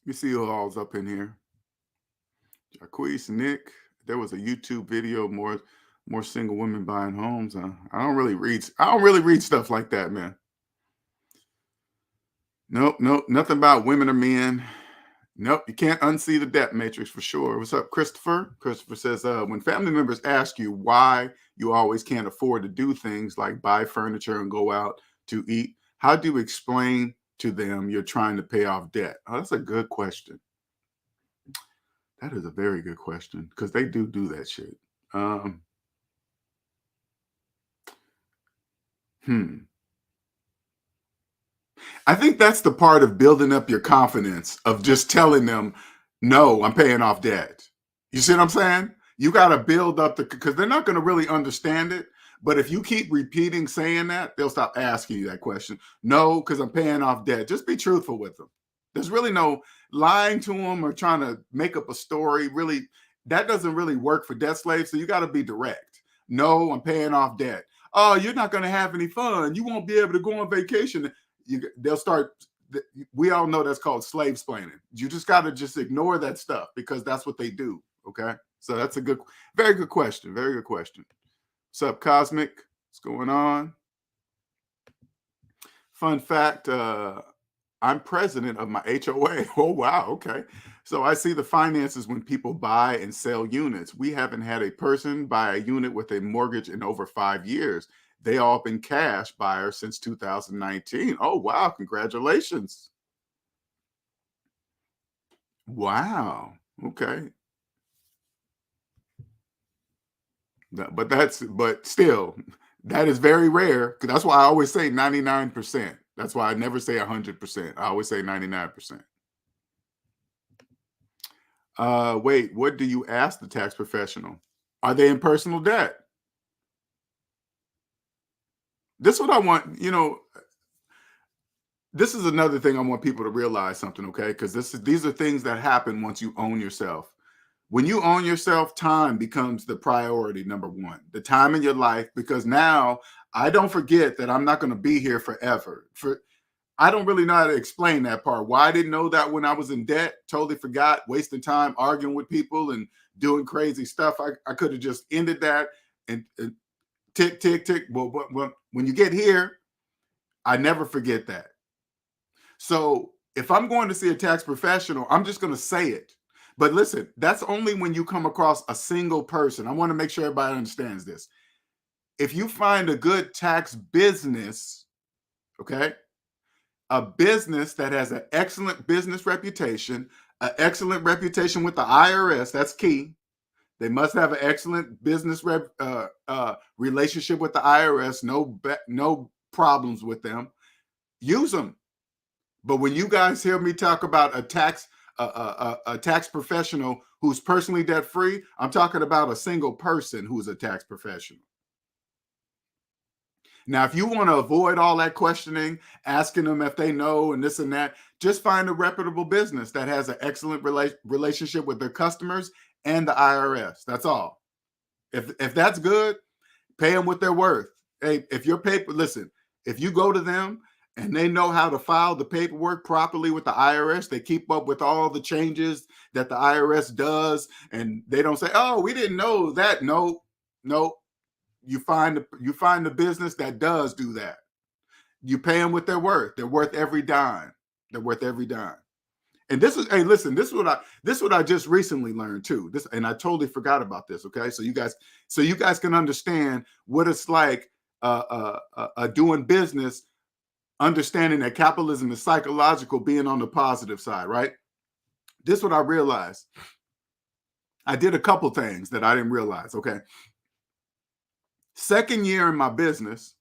me see who all's up in here. Jacquees, Nick. There was a YouTube video, more single women buying homes. I don't really read stuff like that, man. Nope, nothing about women or men. Nope, you can't unsee the debt matrix for sure. What's up, Christopher? Christopher says, when family members ask you why you always can't afford to do things like buy furniture and go out to eat, how do you explain to them you're trying to pay off debt? Oh, that's a good question. That is a very good question because they do that shit. I think that's the part of building up your confidence of just telling them, no, I'm paying off debt. You see what I'm saying? You got to build up because they're not going to really understand it. But if you keep repeating saying that, they'll stop asking you that question. No, because I'm paying off debt. Just be truthful with them. There's really no lying to them or trying to make up a story. Really, that doesn't really work for debt slaves. So you got to be direct. No, I'm paying off debt. Oh, you're not going to have any fun. You won't be able to go on vacation. They'll start. We all know that's called slave splaining. You just got to just ignore that stuff because that's what they do. Okay. So that's very good question. Very good question. What's up, Cosmic? What's going on? Fun fact, I'm president of my HOA. Oh, wow. Okay. So I see the finances when people buy and sell units. We haven't had a person buy a unit with a mortgage in over 5 years. They all been cash buyers since 2019. Oh, wow. Congratulations. Wow. Okay. But still, That is very rare. That's why I always say 99%. That's why I never say 100%. I always say 99%. Wait, what do you ask the tax professional? Are they in personal debt? This is what I want, this is another thing I want people to realize something, okay? Because these are things that happen once you own yourself. When you own yourself, time becomes the priority number one. The time in your life, because now I don't forget that I'm not going to be here forever. I don't really know how to explain that part. Why I didn't know that when I was in debt, totally forgot, wasting time arguing with people and doing crazy stuff. I could have just ended that and tick, tick, tick. Well, when you get here, I never forget that. So if I'm going to see a tax professional, I'm just going to say it. But listen, that's only when you come across a single person. I want to make sure everybody understands this. If you find a good tax business, okay, a business that has an excellent business reputation, an excellent reputation with the IRS, that's key. They must have an excellent business relationship with the IRS, no problems with them. Use them. But when you guys hear me talk about a tax professional who's personally debt free, I'm talking about a single person who's a tax professional. Now, if you want to avoid all that questioning, asking them if they know and this and that, just find a reputable business that has an excellent relationship with their customers and the IRS. That's all. If that's good, pay them what they're worth. Hey, if your paper, listen, if you go to them and they know how to file the paperwork properly with the IRS, they keep up with all the changes that the IRS does, and they don't say, "Oh, we didn't know that." No. You find the business that does do that. You pay them what they're worth. They're worth every dime. They're worth every dime. And this is, hey, listen, this is what I just recently learned too. And I totally forgot about this. Okay, so you guys can understand what it's like doing business, understanding that capitalism is psychological, being on the positive side, right? This is what I realized. I did a couple things that I didn't realize. Okay. Second year in my business,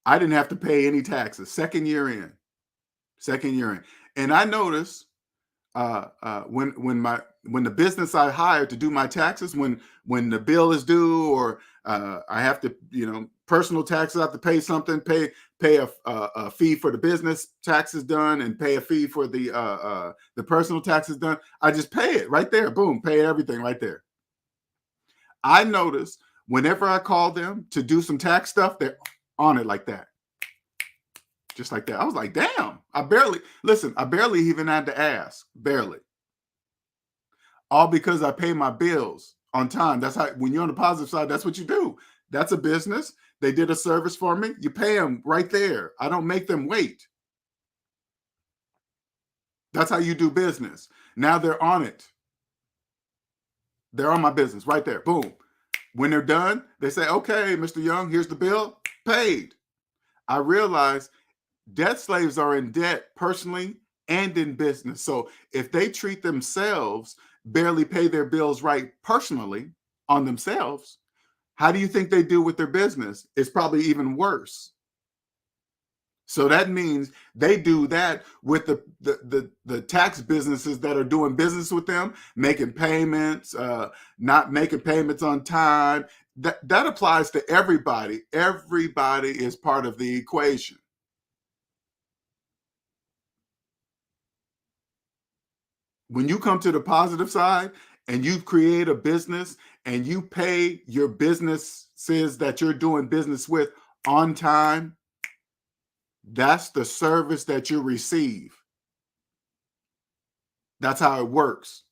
I didn't have to pay any taxes. Second year in. And I noticed when the business I hired to do my taxes, when the bill is due, or I have to, personal taxes, I have to pay something, pay a fee for the business taxes done, and pay a fee for the personal taxes done. I just pay it right there. Boom, pay everything right there. I noticed whenever I call them to do some tax stuff, they're on it like that. Just like that. I was like, damn, I barely even had to ask. Barely. All because I pay my bills on time. That's how, when you're on the positive side, that's what you do. That's a business. They did a service for me. You pay them right there. I don't make them wait. That's how you do business. Now they're on it. They're on my business right there. Boom. When they're done, they say, okay, Mr. Young, here's the bill, paid. I realize debt slaves are in debt personally and in business. So if they treat themselves, barely pay their bills right personally on themselves, how do you think they do with their business? It's probably even worse. So that means they do that with the tax businesses that are doing business with them, making payments, not making payments on time. That applies to everybody. Everybody is part of the equation. When you come to the positive side and you create a business and you pay your businesses that you're doing business with on time, that's the service that you receive. That's how it works.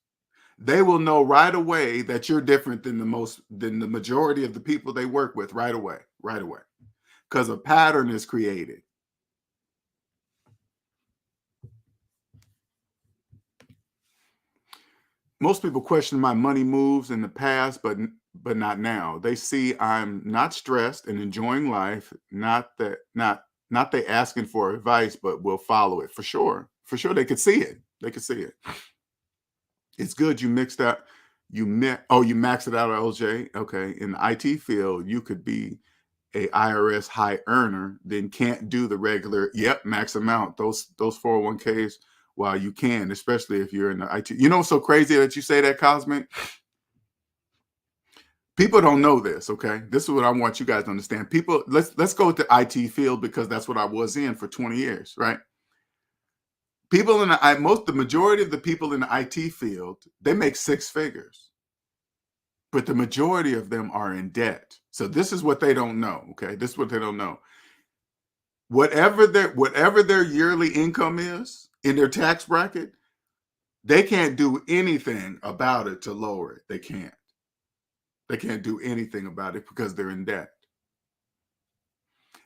They will know right away that you're different than the majority of the people they work with right away, because a pattern is created. Most people question my money moves in the past, but not now. They see I'm not stressed and enjoying life. Not they asking for advice, but will follow it for sure. For sure, they could see it. It's good you mixed up. You maxed it out, LJ. Okay, in the IT field, you could be a IRS high earner, then can't do the regular, max amount, those 401ks, while you can, especially if you're in the IT. You know what's so crazy that you say that, Cosmic? People don't know this, okay? This is what I want you guys to understand. People, let's go with the IT field, because that's what I was in for 20 years, right? People in the majority of the people in the IT field, they make six figures, but the majority of them are in debt. So this is what they don't know, okay? This is what they don't know. Whatever their yearly income is in their tax bracket, they can't do anything about it to lower it. They can't. They can't do anything about it because they're in debt.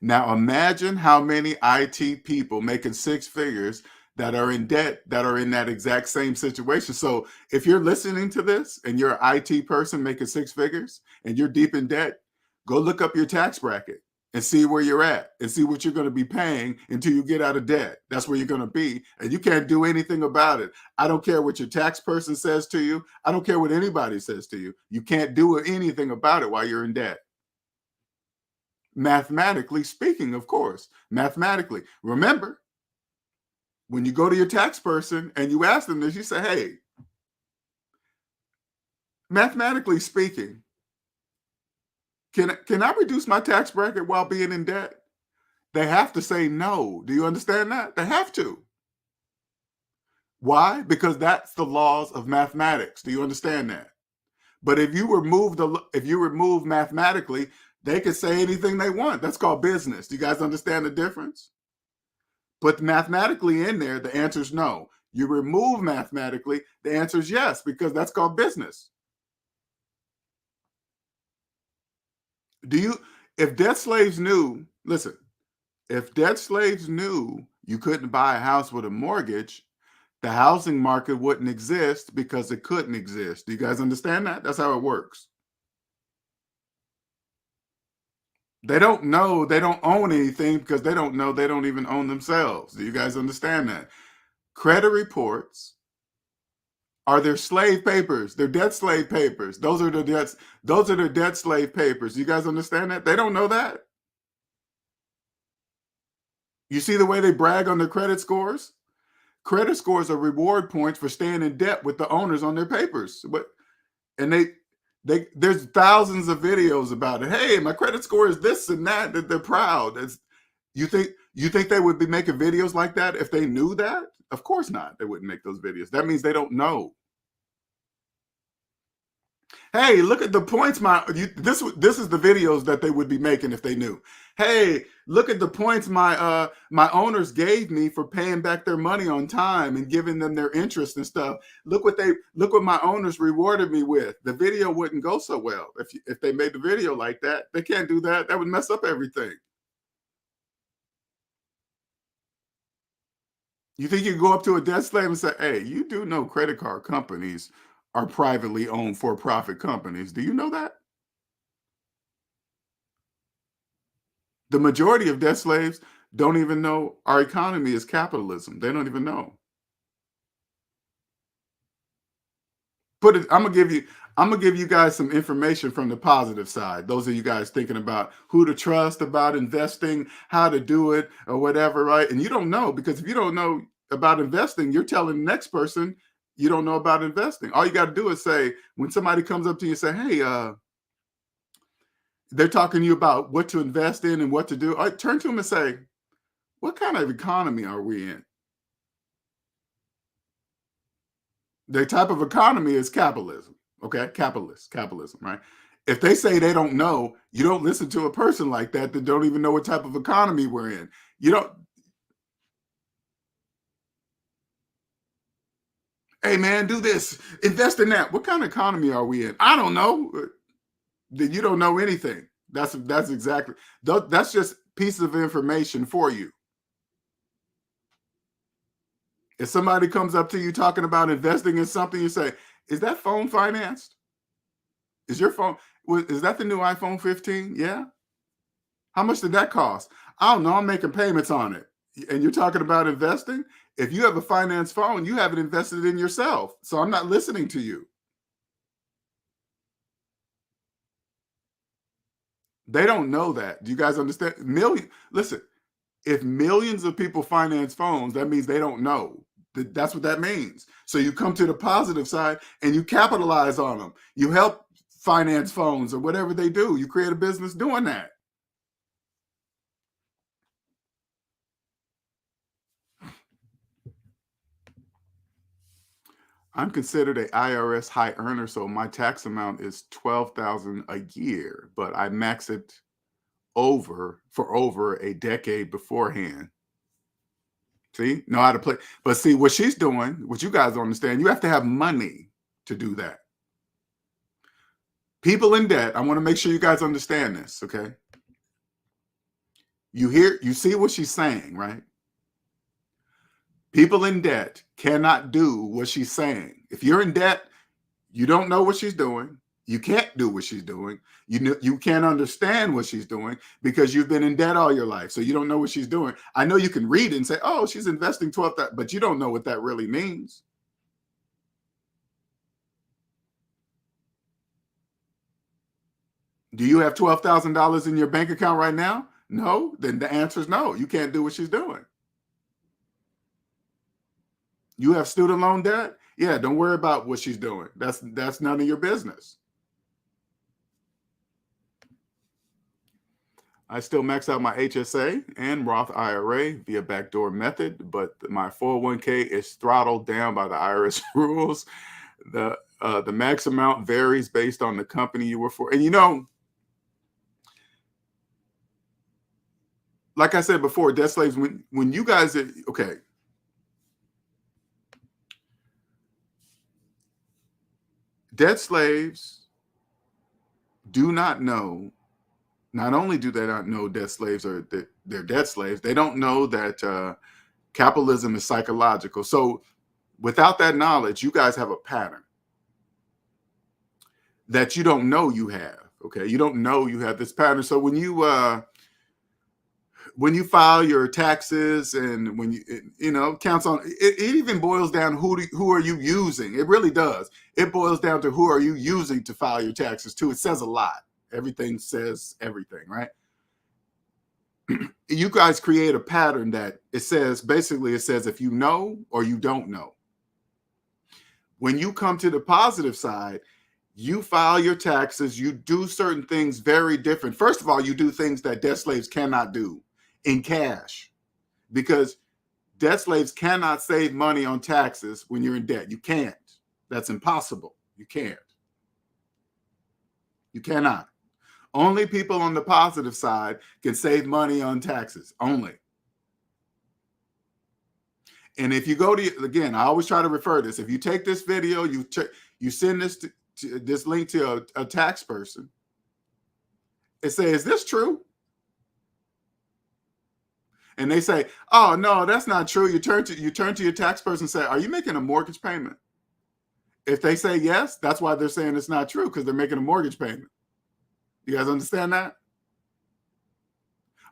Now imagine how many IT people making six figures that are in debt, that are in that exact same situation. So if you're listening to this and you're an IT person making six figures and you're deep in debt, go look up your tax bracket and see where you're at and see what you're going to be paying until you get out of debt. That's where you're going to be. And you can't do anything about it. I don't care what your tax person says to you. I don't care what anybody says to you. You can't do anything about it while you're in debt. Mathematically speaking, of course, mathematically. Remember, when you go to your tax person and you ask them this, you say, hey, mathematically speaking, can I reduce my tax bracket while being in debt? They have to say no. Do you understand that? They have to. Why? Because that's the laws of mathematics. Do you understand that? But if you remove mathematically, they can say anything they want. That's called business. Do you guys understand the difference? But mathematically in there, the answer is no. You remove mathematically, the answer is yes, because that's called business. If debt slaves knew, listen, if debt slaves knew you couldn't buy a house with a mortgage, the housing market wouldn't exist because it couldn't exist. Do you guys understand that? That's how it works. They don't know, they don't own anything because they don't know they don't even own themselves. Do you guys understand that? Credit reports are their slave papers, their debt slave papers. Those are the debt slave papers. You guys understand that? They don't know that. You see the way they brag on their credit scores? Credit scores are reward points for staying in debt with the owners on their papers. And there's thousands of videos about it. Hey, my credit score is this and that they're proud. You think they would be making videos like that if they knew that? Of course not. They wouldn't make those videos. That means they don't know. Hey, look at the points this is the videos that they would be making if they knew. Hey, look at the points my owners gave me for paying back their money on time and giving them their interest and stuff. Look what my owners rewarded me with. The video wouldn't go so well if they made the video like that. They can't do that. That would mess up everything. You think you go up to a debt slave and say, hey, you do know credit card companies are privately owned for-profit companies. Do you know that? The majority of debt slaves don't even know our economy is capitalism. They don't even know. I'm gonna give you guys some information from the positive side. Those of you guys thinking about who to trust about investing, how to do it, or whatever, right? And you don't know, because if you don't know about investing, you're telling the next person you don't know about investing. All you got to do is say, when somebody comes up to you and say, hey, they're talking to you about what to invest in and what to do, turn to them and say, what kind of economy are we in? The type of economy is capitalism. Okay, capitalism, right? If they say they don't know, you don't listen to a person like that don't even know what type of economy we're in. You don't. Hey man, do this, invest in that. What kind of economy are we in? I don't know. Then you don't know anything. That's exactly, that's just pieces of information for you. If somebody comes up to you talking about investing in something, you say, is that phone financed? Is your phone, is that the new iPhone 15? Yeah. How much did that cost? I don't know. I'm making payments on it. And you're talking about investing? If you have a finance phone, you haven't invested in yourself. So I'm not listening to you. They don't know that. Do you guys understand? Listen, if millions of people finance phones, that means they don't know. That's what that means. So you come to the positive side and you capitalize on them. You help finance phones or whatever they do. You create a business doing that. I'm considered a IRS high earner, so my tax amount is $12,000 a year, but I max it over for over a decade beforehand. See, know how to play. But see, what she's doing, what you guys don't understand, you have to have money to do that. People in debt, I want to make sure you guys understand this, okay? You see what she's saying, right? People in debt cannot do what she's saying. If you're in debt, you don't know what she's doing. You can't do what she's doing. You can't understand what she's doing because you've been in debt all your life. So you don't know what she's doing. I know you can read it and say, oh, she's investing 12,000, but you don't know what that really means. Do you have $12,000 in your bank account right now? No, then the answer is no. You can't do what she's doing. You have student loan debt? Yeah, don't worry about what she's doing. That's none of your business. I still max out my HSA and Roth IRA via backdoor method, but my 401k is throttled down by the IRS rules. The max amount varies based on the company you work for. And like I said before, debt slaves, when you guys are, okay, debt slaves do not know. Not only do they not know debt slaves are they're debt slaves, they don't know that capitalism is psychological. So without that knowledge, you guys have a pattern that you don't know you have. Okay, you don't know you have this pattern. So when you file your taxes and when counts on it even boils down who are you using. It really does. It boils down to who are you using to file your taxes too. It says a lot. Everything says everything, right? You guys create a pattern that it says if you know or you don't know. When you come to the positive side, you file your taxes, you do certain things very different. First of all, you do things that debt slaves cannot do in cash, because debt slaves cannot save money on taxes when you're in debt. You can't. That's impossible. You can't. You cannot. Only people on the positive side can save money on taxes, only. And if you go to, again, I always try to refer this. If you take this video, you send this this link to a tax person, it says, is this true? And they say, oh, no, that's not true. You turn to your tax person and say, are you making a mortgage payment? If they say yes, that's why they're saying it's not true, because they're making a mortgage payment. You guys understand that?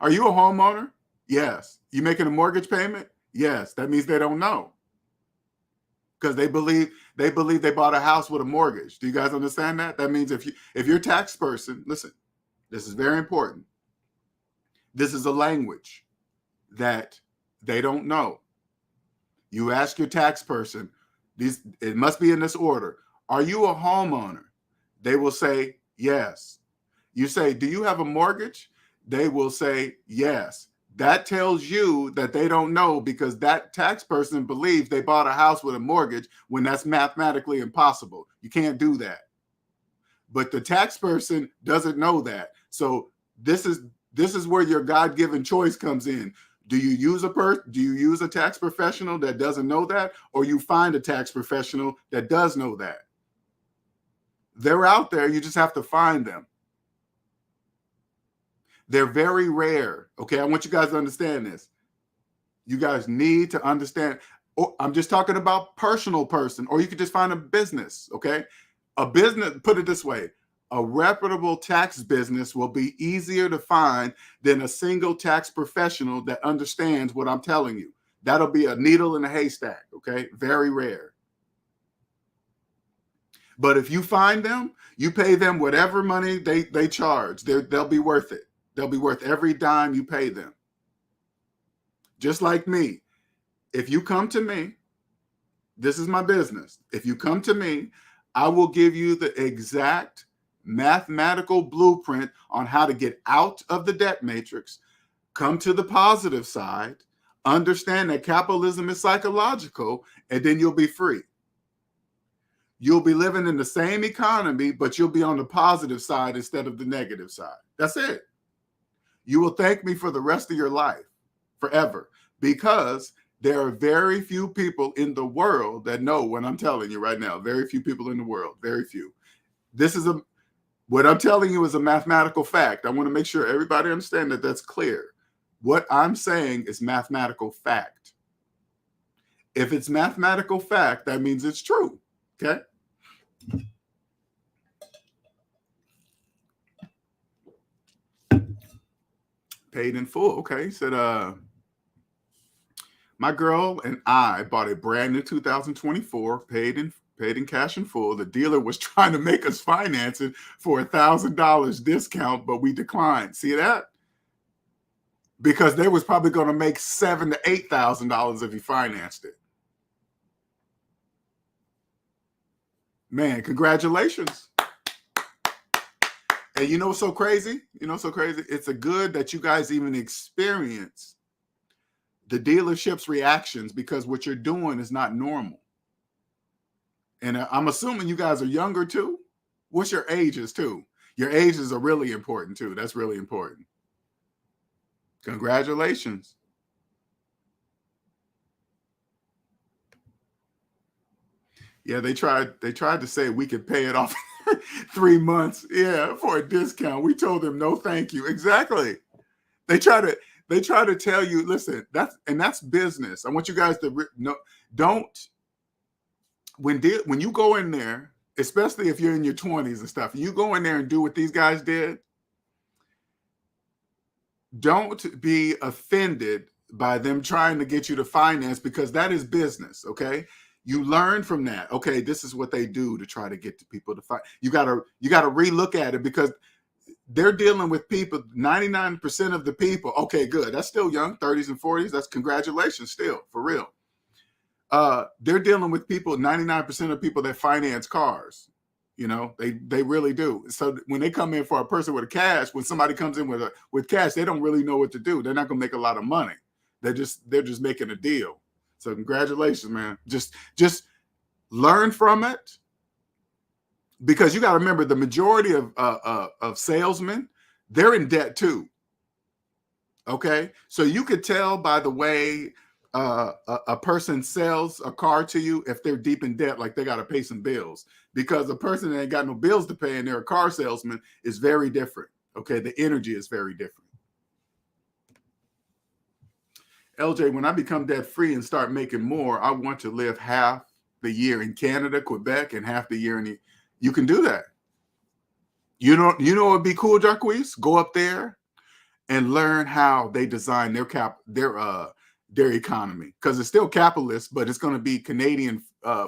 Are you a homeowner? Yes. You making a mortgage payment? Yes. That means they don't know, because they believe they bought a house with a mortgage. Do you guys understand that? That means if you're a tax person, listen, this is very important. This is a language that they don't know. You ask your tax person, it must be in this order. Are you a homeowner? They will say yes. You say, do you have a mortgage? They will say yes. That tells you that they don't know, because that tax person believes they bought a house with a mortgage when that's mathematically impossible. You can't do that. But the tax person doesn't know that. So this is where your God-given choice comes in. Do you use a tax professional that doesn't know that, or you find a tax professional that does know that? They're out there. You just have to find them. They're very rare. Okay, I want you guys to understand this. You guys need to understand. I'm just talking about personal person, or you could just find a business. Okay, a business. Put it this way: a reputable tax business will be easier to find than a single tax professional that understands what I'm telling you. That'll be a needle in a haystack. Okay, very rare. But if you find them, you pay them whatever money they charge. They'll be worth it. They'll be worth every dime you pay them. Just like me. If you come to me, this is my business. If you come to me, I will give you the exact mathematical blueprint on how to get out of the debt matrix, come to the positive side, understand that capitalism is psychological, and then you'll be free. You'll be living in the same economy, but you'll be on the positive side instead of the negative side. That's it. You will thank me for the rest of your life, forever, because there are very few people in the world that know what I'm telling you right now. Very few people in the world, very few. What I'm telling you is a mathematical fact. I want to make sure everybody understands that that's clear. What I'm saying is mathematical fact. If it's mathematical fact, that means it's true. Okay? Paid in full. Okay. He said, my girl and I bought a brand new 2024, paid in cash in full. The dealer was trying to make us finance it for $1,000 discount, but we declined. See that? Because they was probably going to make $7,000 to $8,000 if you financed it. Man, congratulations. And you know what's so crazy? It's a good that you guys even experience the dealership's reactions, because what you're doing is not normal. And I'm assuming you guys are younger too. What's your ages too? Your ages are really important too. That's really important. Congratulations. Yeah, they tried to say we could pay it off 3 months. Yeah, for a discount. We told them no, thank you. Exactly. They try to tell you, listen, that's business. I want you guys to know, when you go in there, especially if you're in your 20s and stuff, you go in there and do what these guys did, don't be offended by them trying to get you to finance, because that is business, okay? You learn from that. Okay, this is what they do to try to get the people to fight. You gotta relook at it, because they're dealing with people, 99% of the people. Okay, good. That's still young, 30s and 40s. That's congratulations still, for real. They're dealing with people, 99% of people that finance cars. You know, they really do. So when they come in for a person with cash, when somebody comes in with cash, they don't really know what to do. They're not gonna make a lot of money. They're just making a deal. So congratulations, man. Just learn from it. Because you got to remember, the majority of salesmen, they're in debt too. Okay, so you could tell by the way a person sells a car to you if they're deep in debt, like they got to pay some bills. Because a person that ain't got no bills to pay and they're a car salesman is very different. Okay, the energy is very different. LJ, when I become debt free and start making more, I want to live half the year in Canada, Quebec, and half the year in You can do that. You know what would be cool, Jacquees? Go up there and learn how they design their economy, because it's still capitalist, but it's going to be Canadian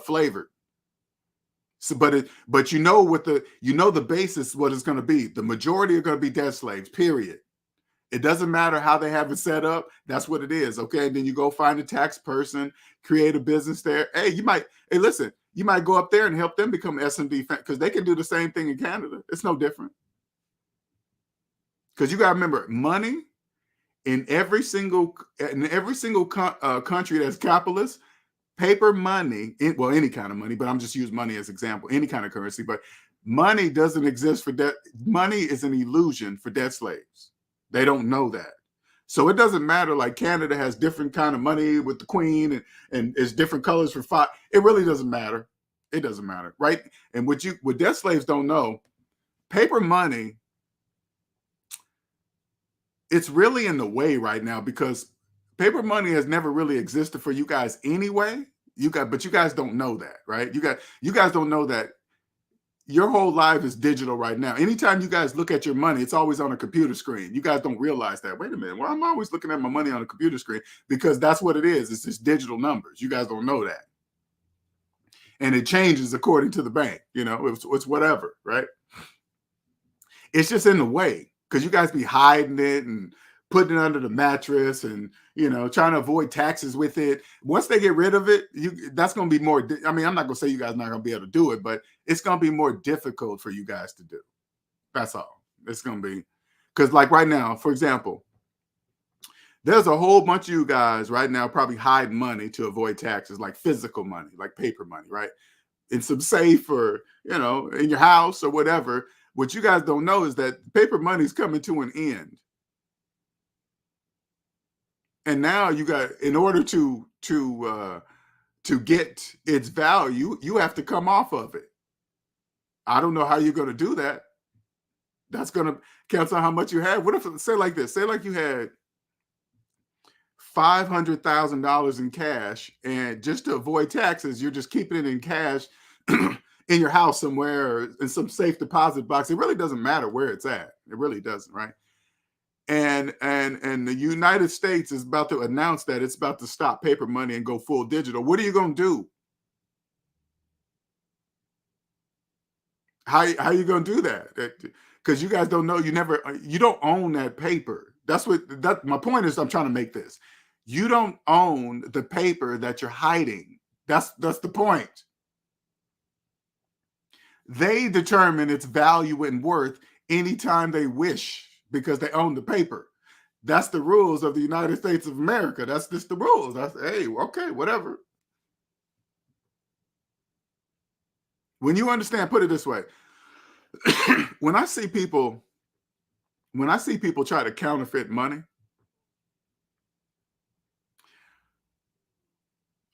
flavored. So, but you know the basis, what it's going to be. The majority are going to be debt slaves. Period. It doesn't matter how they have it set up. That's what it is. Okay. And then you go find a tax person, create a business there. Hey, listen, you might go up there and help them become SMD, because they can do the same thing in Canada. It's no different. Because you got to remember, money in every single country that's capitalist, paper money, any kind of money, but I'm just using money as example, any kind of currency, but money doesn't exist for debt. Money is an illusion for debt slaves. They don't know that. So it doesn't matter, like Canada has different kind of money with the queen and it's different colors for five. It really doesn't matter. It doesn't matter, right? And what debt slaves don't know, paper money, it's really in the way right now, because paper money has never really existed for you guys anyway. But you guys don't know that, right? You guys don't know that your whole life is digital right now. Anytime you guys look at your money, it's always on a computer screen. You guys don't realize that. Wait a minute. Well, I'm always looking at my money on a computer screen, because that's what it is. It's just digital numbers. You guys don't know that. and it changes according to the bank. It's whatever, right? It's just in the way because you guys be hiding it and putting it under the mattress and trying to avoid taxes with it. Once they get rid of it, that's going to be more. I'm not going to say you guys are not going to be able to do it, but it's going to be more difficult for you guys to do. That's all. It's going to be because, like right now, for example, there's a whole bunch of you guys right now probably hiding money to avoid taxes, like physical money, like paper money, right? In some safe or in your house or whatever. What you guys don't know is that paper money is coming to an end. And now you got, in order to get its value, you have to come off of it. I don't know how you're going to do that. That's going to cancel how much you have. What if, say like this, say like you had $500,000 in cash, and just to avoid taxes, you're just keeping it in cash in your house somewhere or in some safe deposit box. It really doesn't matter where it's at. It really doesn't, right? And the United States is about to announce that it's about to stop paper money and go full digital. What are you going to do? How are you going to do that? Because you guys don't know. You don't own that paper. My point is. I'm trying to make this. You don't own the paper that you're hiding. That's the point. They determine its value and worth anytime they wish because they own the paper. That's the rules of the United States of America. That's just the rules. Hey, okay, whatever. When you understand, put it this way. When I see people try to counterfeit money,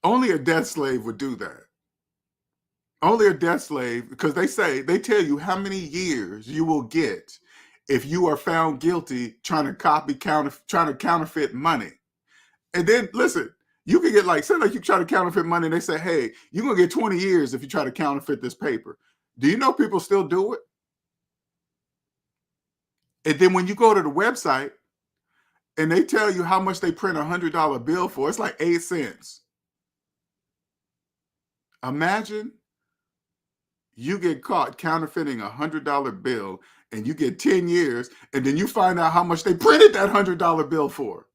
only a debt slave would do that. Only a debt slave, because they tell you how many years you will get if you are found guilty trying to counterfeit money. And then listen, you can get say you try to counterfeit money and they say, hey, you're going to get 20 years if you try to counterfeit this paper. Do you know people still do it? And then when you go to the website and they tell you how much they print a $100 bill for, it's like 8 cents. Imagine you get caught counterfeiting a $100 bill and you get 10 years, and then you find out how much they printed that $100 bill for.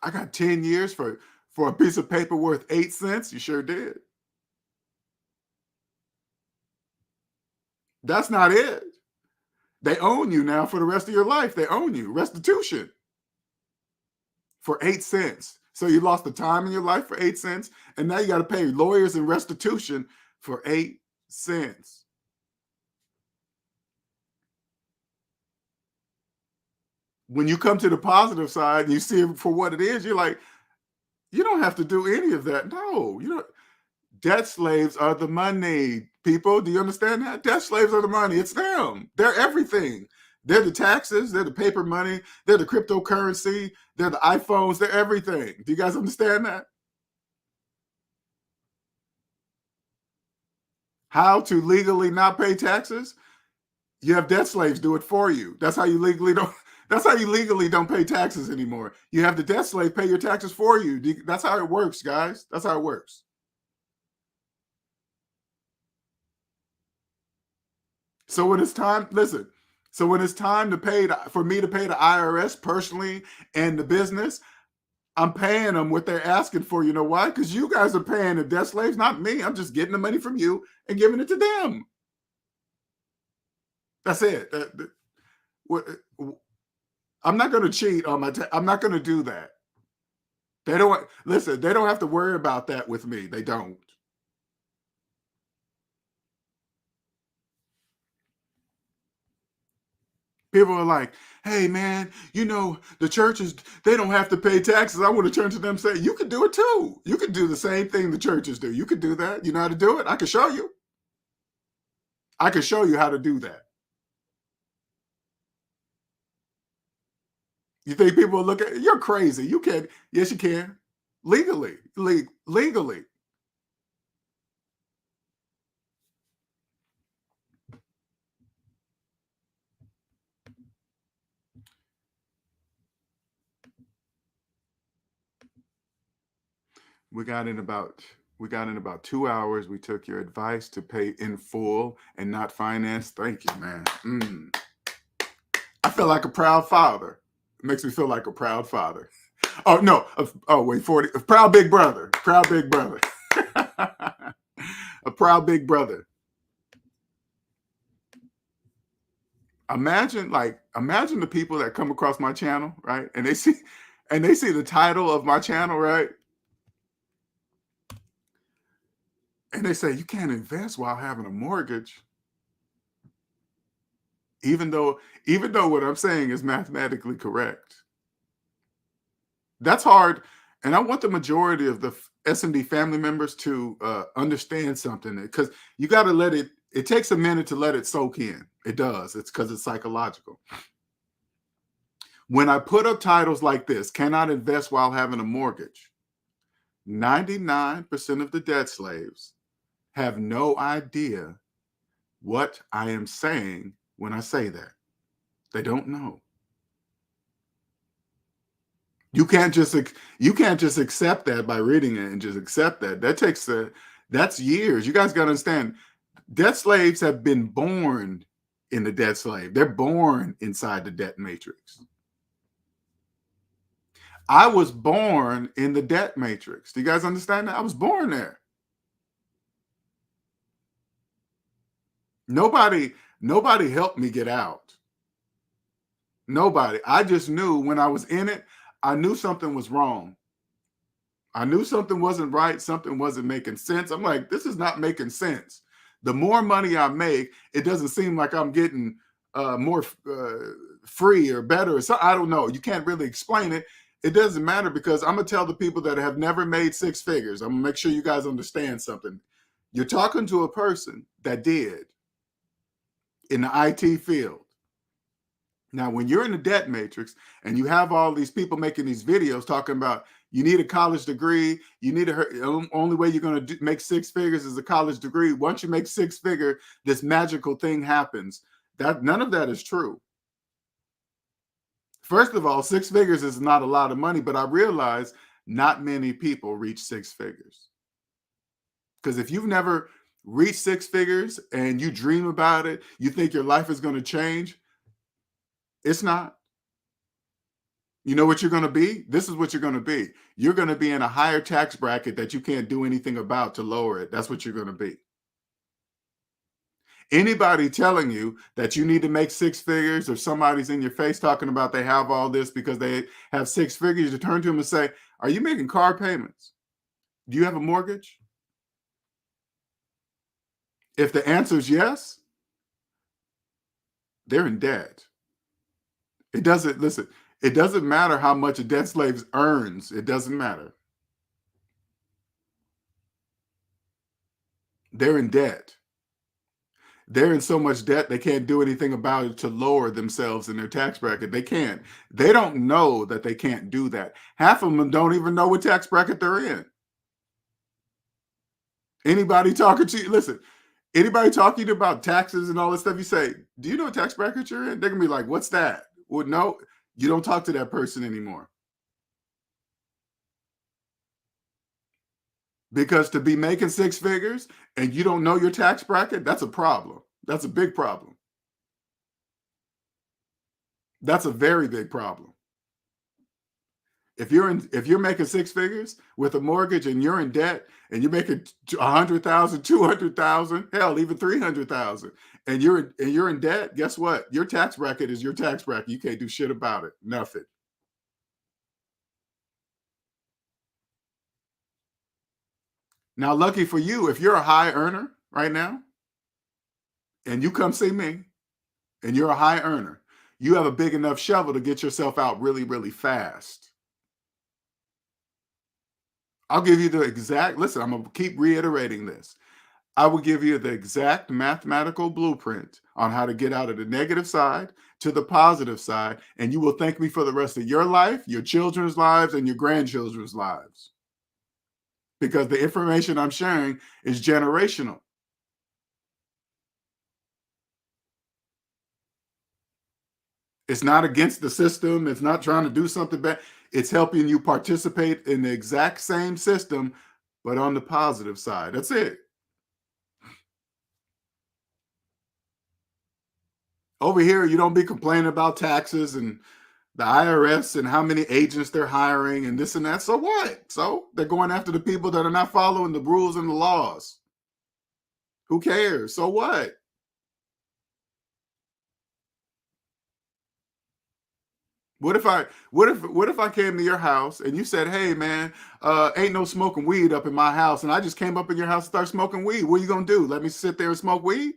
I got 10 years for a piece of paper worth 8 cents. You sure did. That's not it. They own you now for the rest of your life. They own you. Restitution for 8 cents. So you lost the time in your life for 8 cents, and now you got to pay lawyers and restitution for 8 cents. When you come to the positive side and you see it for what it is, you're like, you don't have to do any of that. No, you don't. Debt slaves are the money, people. Do you understand that? Debt slaves are the money. It's them. They're everything. They're the taxes. They're the paper money. They're the cryptocurrency. They're the iPhones. They're everything. Do you guys understand that? How to legally not pay taxes? You have debt slaves do it for you. That's how you legally don't pay taxes anymore. You have the debt slave pay your taxes for you. That's how it works, guys. That's how it works. So when it's time, listen. So when it's time for me to pay the IRS personally and the business, I'm paying them what they're asking for. You know why? Because you guys are paying the debt slaves, not me. I'm just getting the money from you and giving it to them. That's it. I'm not going to cheat on my. I'm not going to do that. They don't listen. They don't have to worry about that with me. They don't. People are like, hey, man, the churches, they don't have to pay taxes. I want to turn to them and say, you can do it too. You can do the same thing the churches do. You can do that. You know how to do it? I can show you. I can show you how to do that. You think people will look at it? You're crazy. You can't. Yes, you can. Legally. Legally. We got in about 2 hours. We took your advice to pay in full and not finance. Thank you, man. I feel like a proud father. It makes me feel like a proud father. Oh no! Wait, 40. A proud big brother. Proud big brother. A proud big brother. Imagine the people that come across my channel, right? And they see the title of my channel, right? And they say, you can't invest while having a mortgage. Even though what I'm saying is mathematically correct. That's hard. And I want the majority of the S&D family members to understand something, because you got to let it takes a minute to let it soak in. It does. It's because it's psychological. When I put up titles like this, cannot invest while having a mortgage, 99% of the debt slaves have no idea what I am saying when I say that. They don't know. You can't just accept that by reading it and just accept that. That's years. You guys got to understand, debt slaves have been born in the debt slave. They're born inside the debt matrix. I was born in the debt matrix. Do you guys understand that? I was born there. Nobody helped me get out. Nobody. I just knew when I was in it, I knew something was wrong. I knew something wasn't right. Something wasn't making sense. I'm like, this is not making sense. The more money I make, it doesn't seem like I'm getting more free or better. So I don't know. You can't really explain it. It doesn't matter, because I'm going to tell the people that have never made six figures. I'm going to make sure you guys understand something. You're talking to a person that did in the IT field. Now, when you're in the debt matrix and you have all these people making these videos talking about you need a college degree, only way you're going to make six figures is a college degree. Once you make six figure, this magical thing happens. None of that is true. First of all, six figures is not a lot of money, but I realize not many people reach six figures. Because if you've never reached six figures and you dream about it, you think your life is going to change, it's not. You know what you're going to be? This is what you're going to be. You're going to be in a higher tax bracket that you can't do anything about to lower it. That's what you're going to be. Anybody telling you that you need to make six figures, or somebody's in your face talking about they have all this because they have six figures, you turn to them and say, are you making car payments? Do you have a mortgage? If the answer is yes, they're in debt. It doesn't matter how much a debt slave earns. It doesn't matter. They're in debt. They're in so much debt, they can't do anything about it to lower themselves in their tax bracket. They can't. They don't know that they can't do that. Half of them don't even know what tax bracket they're in. Anybody talking to you, listen, anybody talking to you about taxes and all this stuff, you say, do you know what tax bracket you're in? They're going to be like, what's that? Well, no, you don't talk to that person anymore. Because to be making six figures and you don't know your tax bracket, that's a problem. That's a big problem. That's a very big problem. If you're making six figures with a mortgage and you're in debt and you're making 100,000, 200,000, hell, even 300,000, and you're in debt, guess what? Your tax bracket is your tax bracket. You can't do shit about it. Nothing. Now, lucky for you, if you're a high earner right now and you come see me and you're a high earner, you have a big enough shovel to get yourself out really, really fast. I'll give you the exact, listen, I'm going to keep reiterating this. I will give you the exact mathematical blueprint on how to get out of the negative side to the positive side, and you will thank me for the rest of your life, your children's lives, and your grandchildren's lives. Because the information I'm sharing is generational. It's not against the system. It's not trying to do something bad. It's helping you participate in the exact same system, but on the positive side. That's it. Over here, you don't be complaining about taxes and the IRS and how many agents they're hiring and this and that. So what? So they're going after the people that are not following the rules and the laws. Who cares? So what? What if I came to your house and you said, "Hey man, ain't no smoking weed up in my house," and I just came up in your house and start smoking weed? What are you gonna do? Let me sit there and smoke weed?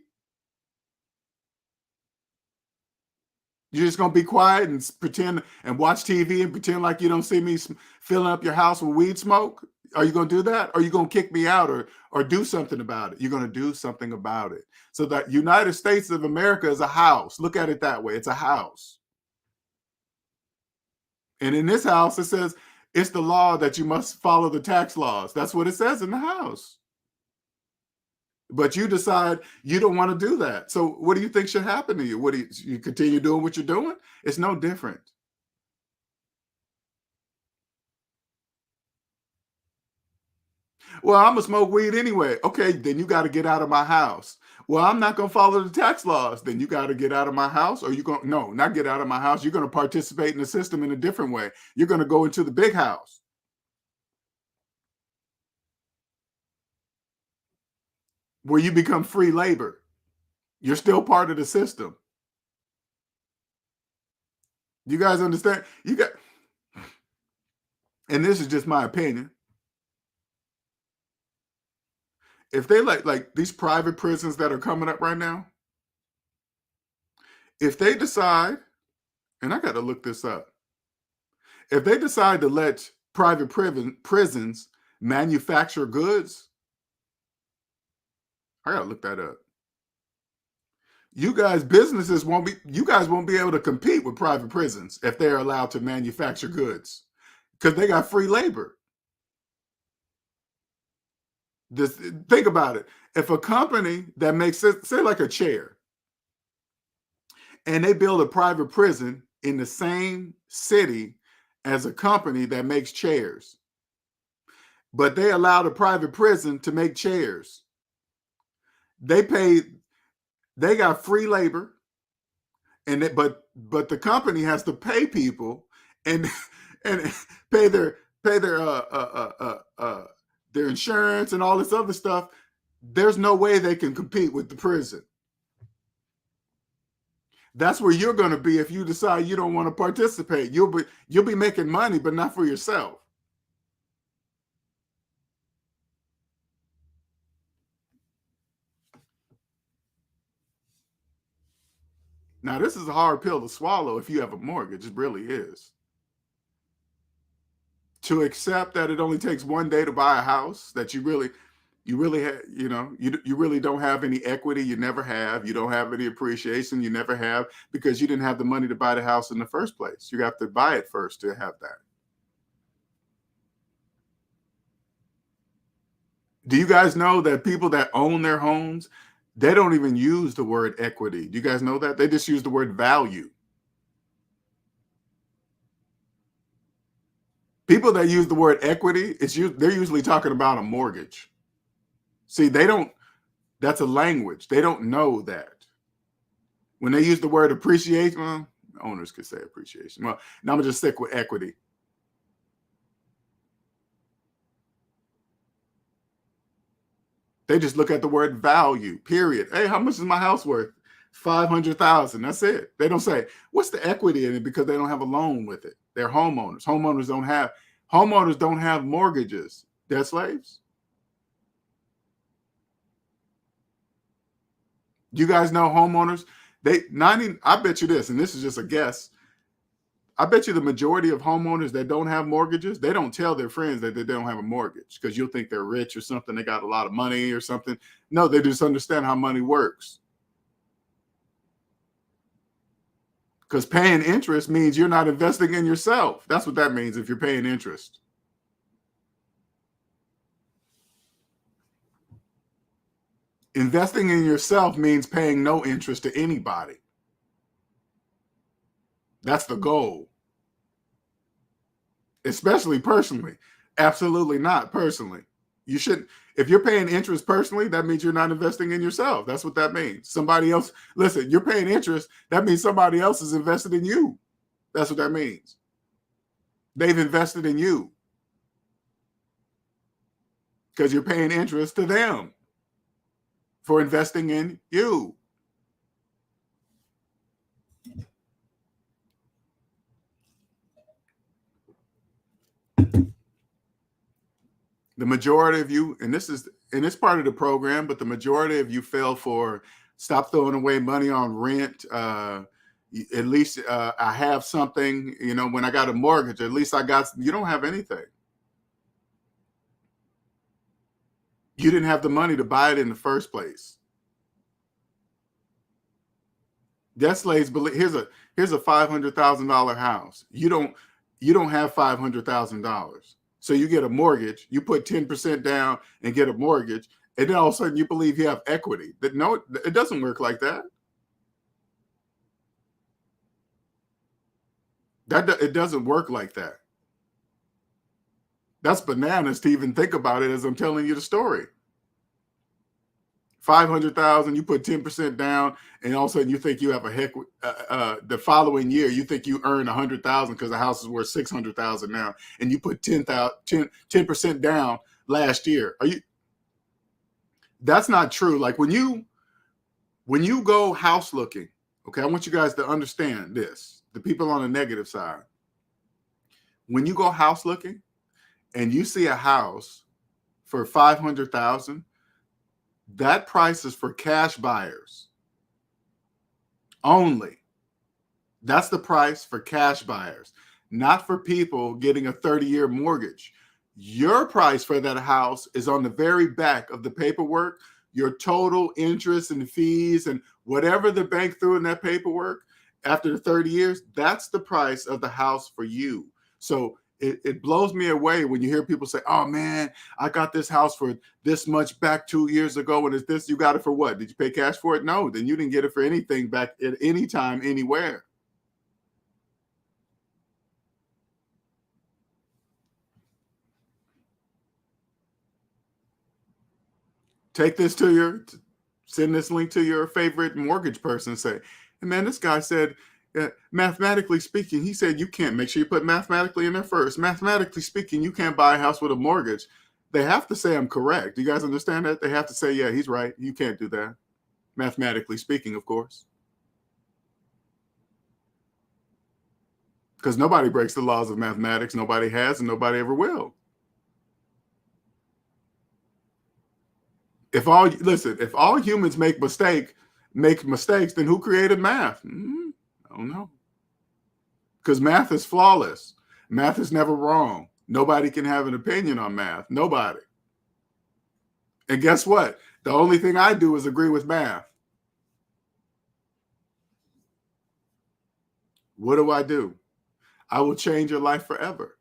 You're just gonna be quiet and pretend and watch TV and pretend like you don't see me filling up your house with weed smoke? Are you gonna do that? Or are you gonna kick me out or do something about it? You're gonna do something about it. So that United States of America is a house. Look at it that way. It's a house. And in this house, it says it's the law that you must follow the tax laws. That's what it says in the house. But you decide you don't want to do that. So what do you think should happen to you? What do you continue doing what you're doing? It's no different. Well, I'm gonna smoke weed anyway. Okay, then you got to get out of my house. Well, I'm not gonna follow the tax laws. Then you got to get out of my house, or you gonna no, not get out of my house. You're gonna participate in the system in a different way. You're gonna go into the big house where you become free labor. You're still part of the system. You guys understand? You got, and this is just my opinion. If they like these private prisons that are coming up right now, if they decide, and I got to look this up, if they decide to let private prisons manufacture goods, I got to look that up. You guys won't be able to compete with private prisons if they're allowed to manufacture goods because they got free labor. Think about it. If a company that makes, say like a chair, and they build a private prison in the same city as a company that makes chairs, but they allow the private prison to make chairs, they got free labor, and but the company has to pay people and and pay their insurance and all this other stuff. There's no way they can compete with the prison. That's where you're going to be if you decide you don't want to participate. You'll be making money, but not for yourself. Now, this is a hard pill to swallow if you have a mortgage. It really is. To accept that it only takes one day to buy a house, that you really have, you really don't have any equity. You never have. You don't have any appreciation. You never have, because you didn't have the money to buy the house in the first place. You have to buy it first to have that. Do you guys know that people that own their homes, they don't even use the word equity? Do you guys know that? They just use the word value. People that use the word equity, they're usually talking about a mortgage. See, that's a language. They don't know that. When they use the word appreciation, well, owners could say appreciation. Well, now I'm going to just stick with equity. They just look at the word value, period. Hey, how much is my house worth? 500,000. That's it. They don't say, what's the equity in it, because they don't have a loan with it. They're homeowners. Homeowners don't have mortgages. They're slaves. You guys know homeowners, I bet you this, and this is just a guess. I bet you the majority of homeowners that don't have mortgages, they don't tell their friends that they don't have a mortgage, because you'll think they're rich or something. They got a lot of money or something. No, they just understand how money works. Because paying interest means you're not investing in yourself. That's what that means if you're paying interest. Investing in yourself means paying no interest to anybody. That's the goal. especially personally. Absolutely not personally. You shouldn't. If you're paying interest personally, that means you're not investing in yourself. That's what that means. Somebody else, listen, you're paying interest. That means somebody else is invested in you. That's what that means. They've invested in you because you're paying interest to them for investing in you. The majority of you, and it's part of the program, but the majority of you fail for stop throwing away money on rent. At least I have something, when I got a mortgage, at least you don't have anything. You didn't have the money to buy it in the first place. Debt slaves believe here's a $500,000 house. You don't have $500,000. So you get a mortgage, you put 10% down and get a mortgage, and then all of a sudden you believe you have equity. No, it doesn't work like that. It doesn't work like that. That's bananas to even think about it as I'm telling you the story. 500,000, you put 10% down, and all of a sudden you think you have the following year you think you earn 100,000 because the house is worth 600,000 now, and you put 10% down last year. That's not true. Like when you go house looking, okay, I want you guys to understand this. The people on the negative side, when you go house looking and you see a house for 500,000, that price is for cash buyers only. That's the price for cash buyers, not for people getting a 30-year mortgage. Your price for that house is on the very back of the paperwork. Your total interest and fees and whatever the bank threw in that paperwork after the 30 years, that's the price of the house for you. So it blows me away when you hear people say, oh man, I got this house for this much back 2 years ago. And it's this, you got it for what? Did you pay cash for it? No, then you didn't get it for anything back at any time, anywhere. Take this send this link to your favorite mortgage person and say, hey man, this guy said, mathematically speaking, he said you can't. Make sure you put mathematically in there first. Mathematically speaking, you can't buy a house with a mortgage. They have to say I'm correct. Do you guys understand that? They have to say, yeah, he's right. You can't do that. Mathematically speaking, of course. Because nobody breaks the laws of mathematics. Nobody has and nobody ever will. If all humans make mistakes, then who created math? I don't know. Because math is flawless. Math is never wrong. Nobody can have an opinion on math. Nobody. And guess what? The only thing I do is agree with math. What do? I will change your life forever.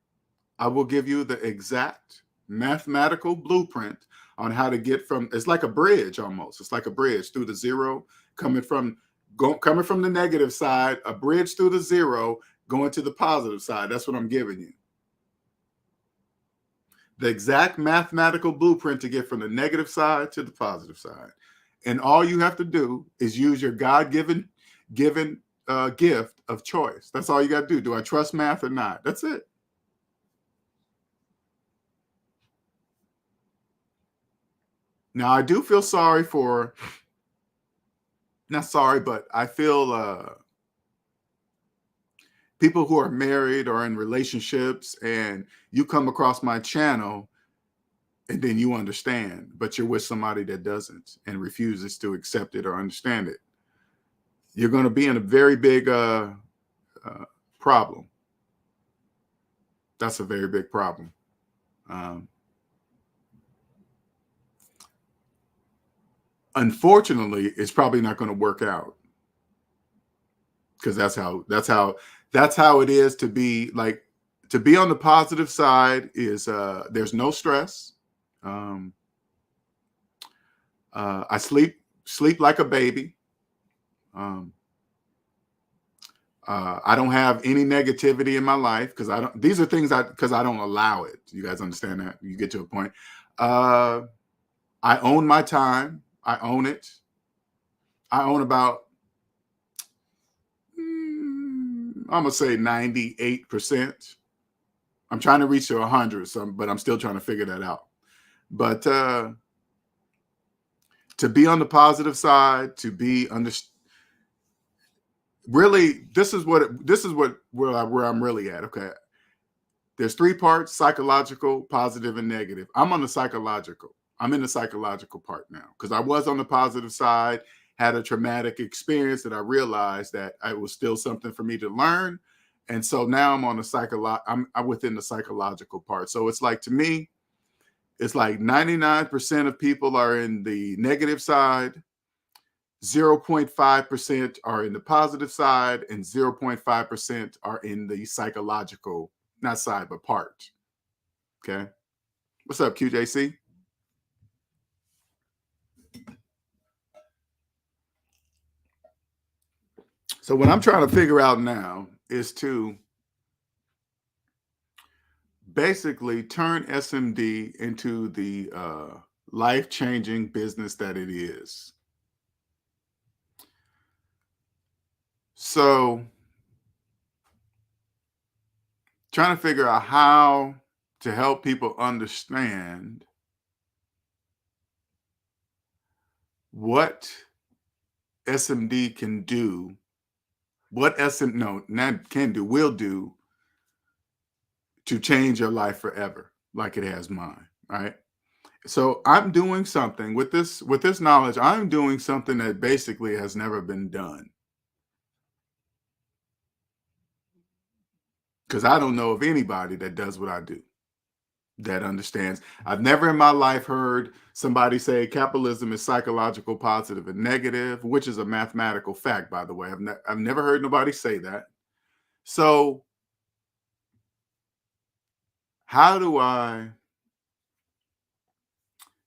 I will give you the exact mathematical blueprint on how to get from, it's like a bridge almost. It's like a bridge through the zero, coming from the negative side, a bridge through the zero, going to the positive side. That's what I'm giving you. The exact mathematical blueprint to get from the negative side to the positive side. And all you have to do is use your God-given gift of choice. That's all you got to do. Do I trust math or not? That's it. Now, I do feel sorry for, not sorry, but I feel people who are married or in relationships and you come across my channel and then you understand, but you're with somebody that doesn't and refuses to accept it or understand it. You're going to be in a very big problem. That's a very big problem. Unfortunately, it's probably not going to work out because that's how it is to be. Like, to be on the positive side is there's no stress. I sleep like a baby. I don't have any negativity in my life because I don't. These are things because I don't allow it. You guys understand that? You get to a point. I own my time. I own it. I own about, I'm gonna say 98%. I'm trying to reach to 100, but I'm still trying to figure that out. But to be on the positive side, to be really, this is where I'm really at. Okay, there's 3 parts: psychological, positive, and negative. I'm on the psychological. I'm in the psychological part now because I was on the positive side, had a traumatic experience that I realized that it was still something for me to learn. And so now I'm on the I'm within the psychological part. So it's like, to me, it's like 99% of people are in the negative side, 0.5% are in the positive side, and 0.5% are in the psychological, not side, but part. Okay. What's up, QJC? So what I'm trying to figure out now is to basically turn SMD into the life-changing business that it is. So trying to figure out how to help people understand what SMD can do, what will do to change your life forever, like it has mine, right? So I'm doing something with this knowledge. I'm doing something that basically has never been done, because I don't know of anybody that does what I do, that understands. I've never in my life heard somebody say capitalism is psychological, positive, and negative, which is a mathematical fact, by the way. I've never heard nobody say that. So how do I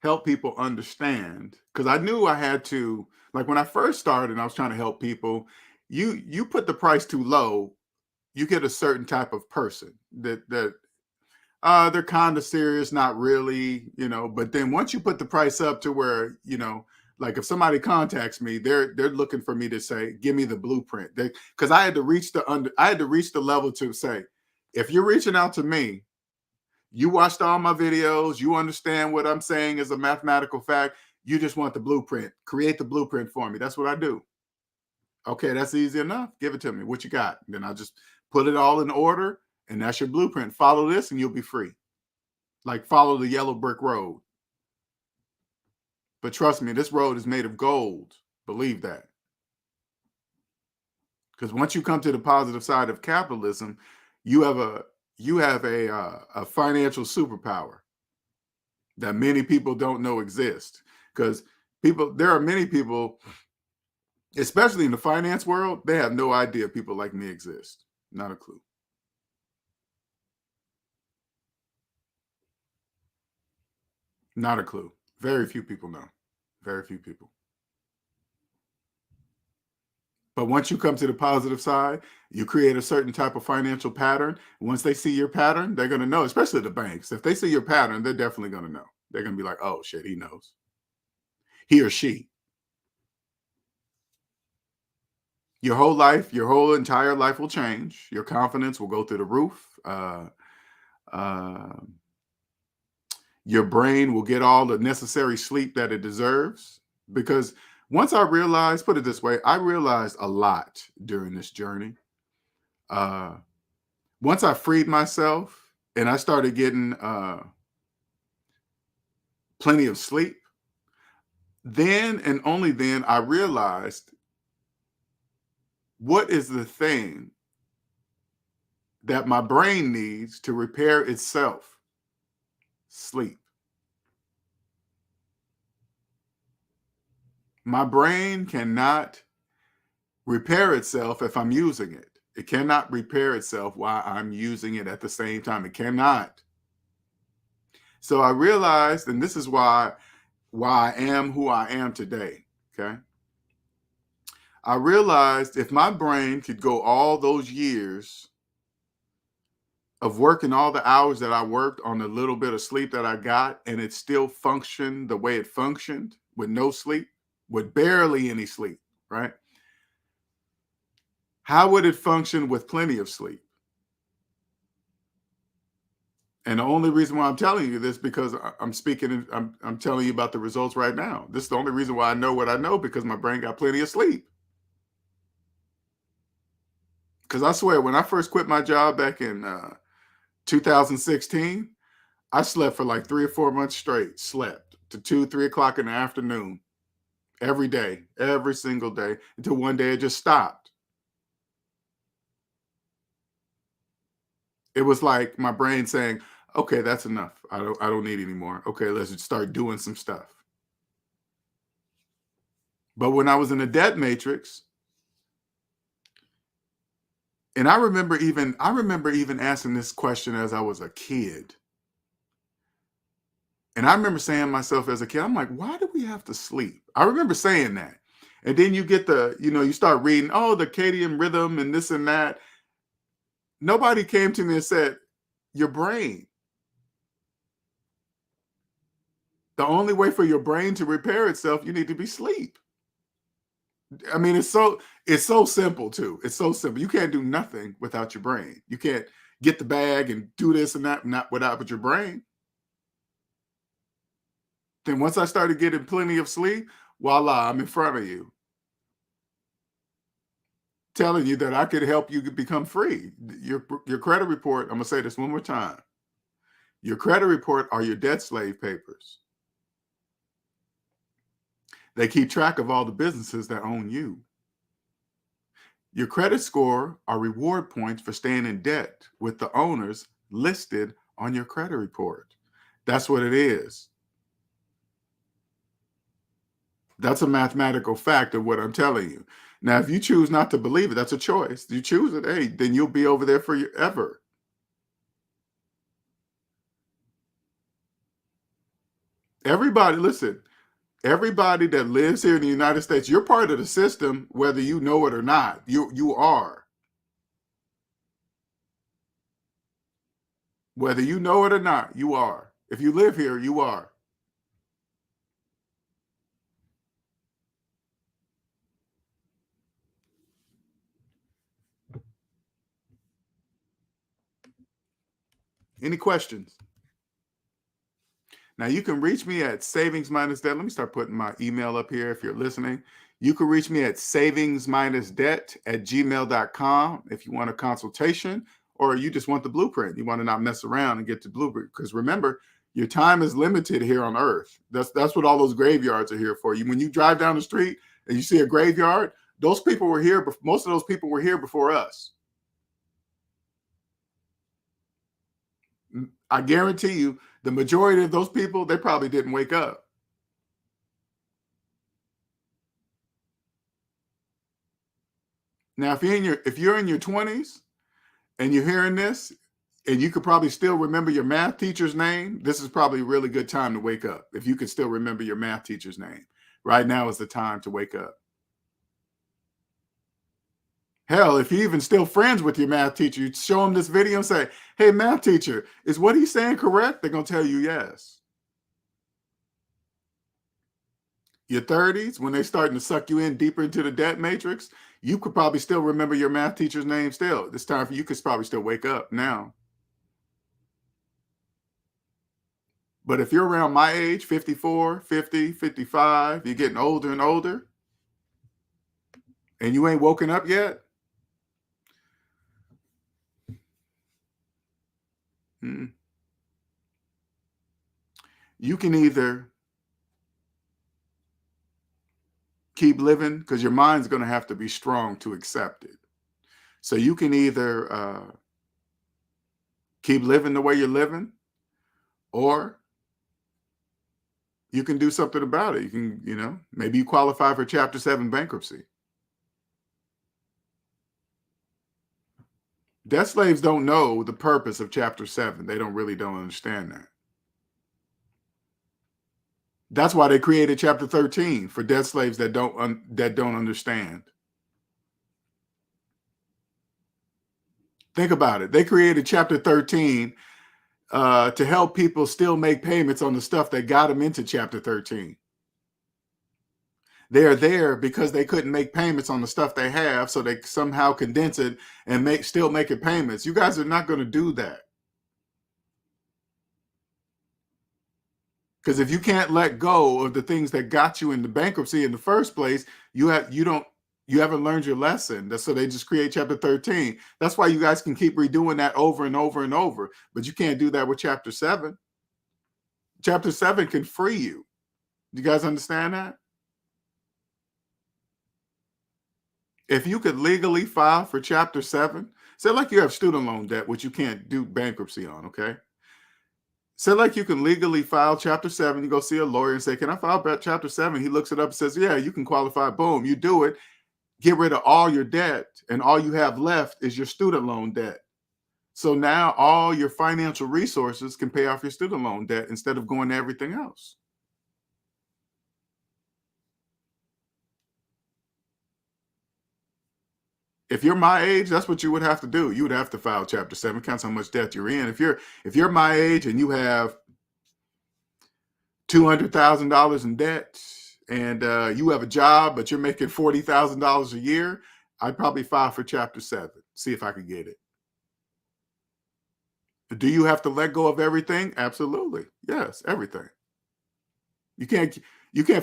help people understand? Because I knew I had to, like when I first started and I was trying to help people, you put the price too low, you get a certain type of person that they're kind of serious, not really, but then once you put the price up to where, like if somebody contacts me, they're looking for me to say, give me the blueprint. Because I had to reach the level to say, if you're reaching out to me, you watched all my videos, you understand what I'm saying is a mathematical fact, you just want the blueprint. Create the blueprint for me. That's what I do. Okay, that's easy enough. Give it to me. What you got? Then I'll just put it all in order, and that's your blueprint. Follow this and you'll be free. Like follow the yellow brick road. But trust me, this road is made of gold. Believe that. Because once you come to the positive side of capitalism, you have a financial superpower that many people don't know exist. Because there are many people, especially in the finance world, they have no idea people like me exist. Not a clue. Not a clue. Very few people know. Very few people. But once you come to the positive side, you create a certain type of financial pattern. Once they see your pattern, they're going to know, especially the banks. If they see your pattern, they're definitely going to know. They're going to be like, oh, shit, he knows. He or she. Your whole entire life will change. Your confidence will go through the roof. Your brain will get all the necessary sleep that it deserves. Because once I realized, put it this way, I realized a lot during this journey. Once I freed myself and I started getting plenty of sleep, then and only then I realized what is the thing that my brain needs to repair itself? Sleep. My brain cannot repair itself if I'm using it. It cannot repair itself while I'm using it at the same time. It cannot. So I realized, and this is why I am who I am today, okay? I realized if my brain could go all those years of working all the hours that I worked on the little bit of sleep that I got, and it still functioned the way it functioned with no sleep, with barely any sleep, right? How would it function with plenty of sleep? And the only reason why I'm telling you this because I'm speaking, I'm telling you about the results right now. This is the only reason why I know what I know because my brain got plenty of sleep. Because I swear, when I first quit my job back in 2016, I slept for like 3 or 4 months straight. Slept to 2, 3 o'clock in the afternoon every day, every single day, until one day it just stopped. It was like my brain saying, "Okay, that's enough. I don't need any more. Okay, let's just start doing some stuff." But when I was in the debt matrix, and I remember even asking this question as I was a kid. And I remember saying to myself as a kid, I'm like, why do we have to sleep? I remember saying that. And then you get you start reading, oh, the circadian rhythm and this and that. Nobody came to me and said, your brain. The only way for your brain to repair itself, you need to be sleep. I mean, it's so simple too. It's so simple. You can't do nothing without your brain. You can't get the bag and do this and that, not without your brain. Then once I started getting plenty of sleep, voila, I'm in front of you, telling you that I could help you become free. Your credit report, I'm gonna say this one more time. Your credit report are your debt slave papers. They keep track of all the businesses that own you. Your credit score are reward points for staying in debt with the owners listed on your credit report. That's what it is. That's a mathematical fact of what I'm telling you. Now, if you choose not to believe it, that's a choice. You choose it, hey, then you'll be over there forever. Everybody, listen, everybody that lives here in the United States, you're part of the system, whether you know it or not. You are. Whether you know it or not, you are. If you live here, you are. Any questions? Now you can reach me at SavingsMinusDebt. Let me start putting my email up here if you're listening. You can reach me at SavingsMinusDebt@gmail.com if you want a consultation or you just want the blueprint. You want to not mess around and get the blueprint. Because remember, your time is limited here on earth. That's what all those graveyards are here for. You when you drive down the street and you see a graveyard, those people were here, but most of those people were here before us. I guarantee you, the majority of those people, they probably didn't wake up. Now, if you're in your 20s and you're hearing this, and you could probably still remember your math teacher's name, this is probably a really good time to wake up. If you could still remember your math teacher's name, right now is the time to wake up. Hell, if you're even still friends with your math teacher, you show them this video and say, hey, math teacher, is what he's saying correct? They're going to tell you yes. Your 30s, when they're starting to suck you in deeper into the debt matrix, you could probably still remember your math teacher's name still. This time for you could probably still wake up now. But if you're around my age, 54, 50, 55, you're getting older and older, and you ain't woken up yet, you can either keep living, because your mind's going to have to be strong to accept it. So you can either keep living the way you're living, or you can do something about it. You can, maybe you qualify for Chapter 7 bankruptcy. Debt slaves don't know the purpose of Chapter 7. They don't understand that. That's why they created Chapter 13 for debt slaves that don't understand. Think about it. They created Chapter 13 to help people still make payments on the stuff that got them into Chapter 13. They are there because they couldn't make payments on the stuff they have, so they somehow condense it and still making payments. You guys are not going to do that. Because if you can't let go of the things that got you into bankruptcy in the first place, you haven't learned your lesson. So they just create Chapter 13. That's why you guys can keep redoing that over and over and over. But you can't do that with Chapter 7. Chapter 7 can free you. Do you guys understand that? If you could legally file for Chapter 7, say like you have student loan debt, which you can't do bankruptcy on, okay? Say like you can legally file Chapter 7. You go see a lawyer and say, can I file Chapter 7? He looks it up and says, yeah, you can qualify. Boom, you do it. Get rid of all your debt, and all you have left is your student loan debt. So now all your financial resources can pay off your student loan debt instead of going to everything else. If you're my age, that's what you would have to do. You would have to file Chapter 7. Counts how much debt you're in. If you're my age and you have $200,000 in debt, and you have a job, but you're making $40,000 a year, I'd probably file for Chapter 7. See if I could get it. Do you have to let go of everything? Absolutely. Yes, everything. You can't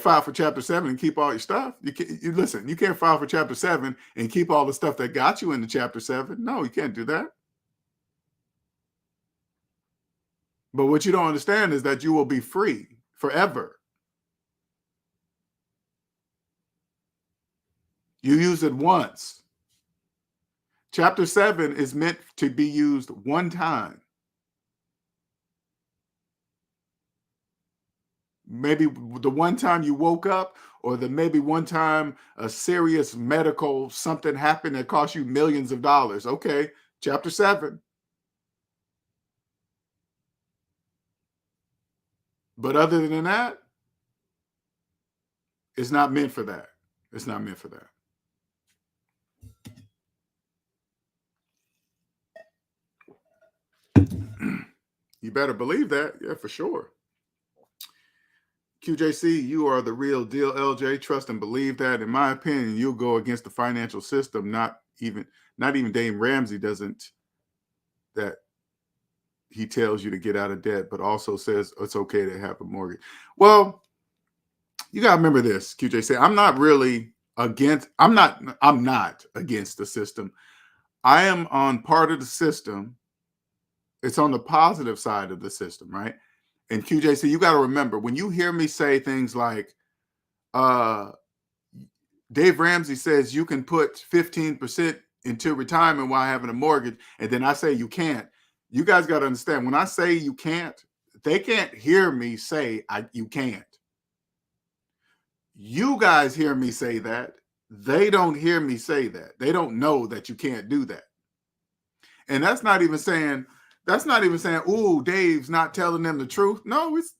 file for Chapter 7 and keep all your stuff. You can't file for Chapter 7 and keep all the stuff that got you into Chapter 7. No, you can't do that. But what you don't understand is that you will be free forever. You use it once. Chapter 7 is meant to be used one time. Maybe the one time you woke up, or maybe one time a serious medical something happened that cost you millions of dollars. Okay, Chapter 7. But other than that, it's not meant for that. It's not meant for that. You better believe that. Yeah, for sure. QJC, you are the real deal, LJ. Trust and believe that. In my opinion, you'll go against the financial system. Not even Dave Ramsey doesn't. That he tells you to get out of debt, but also says it's okay to have a mortgage. Well, you got to remember this, QJC. I'm not against the system. I am on part of the system. It's on the positive side of the system, right? And QJC, you got to remember, when you hear me say things like, Dave Ramsey says you can put 15% into retirement while having a mortgage, and then I say you can't. You guys got to understand, when I say you can't, they can't hear me say you can't. You guys hear me say that. They don't hear me say that. They don't know that you can't do that. And that's not even saying, ooh, Dave's not telling them the truth. No, it's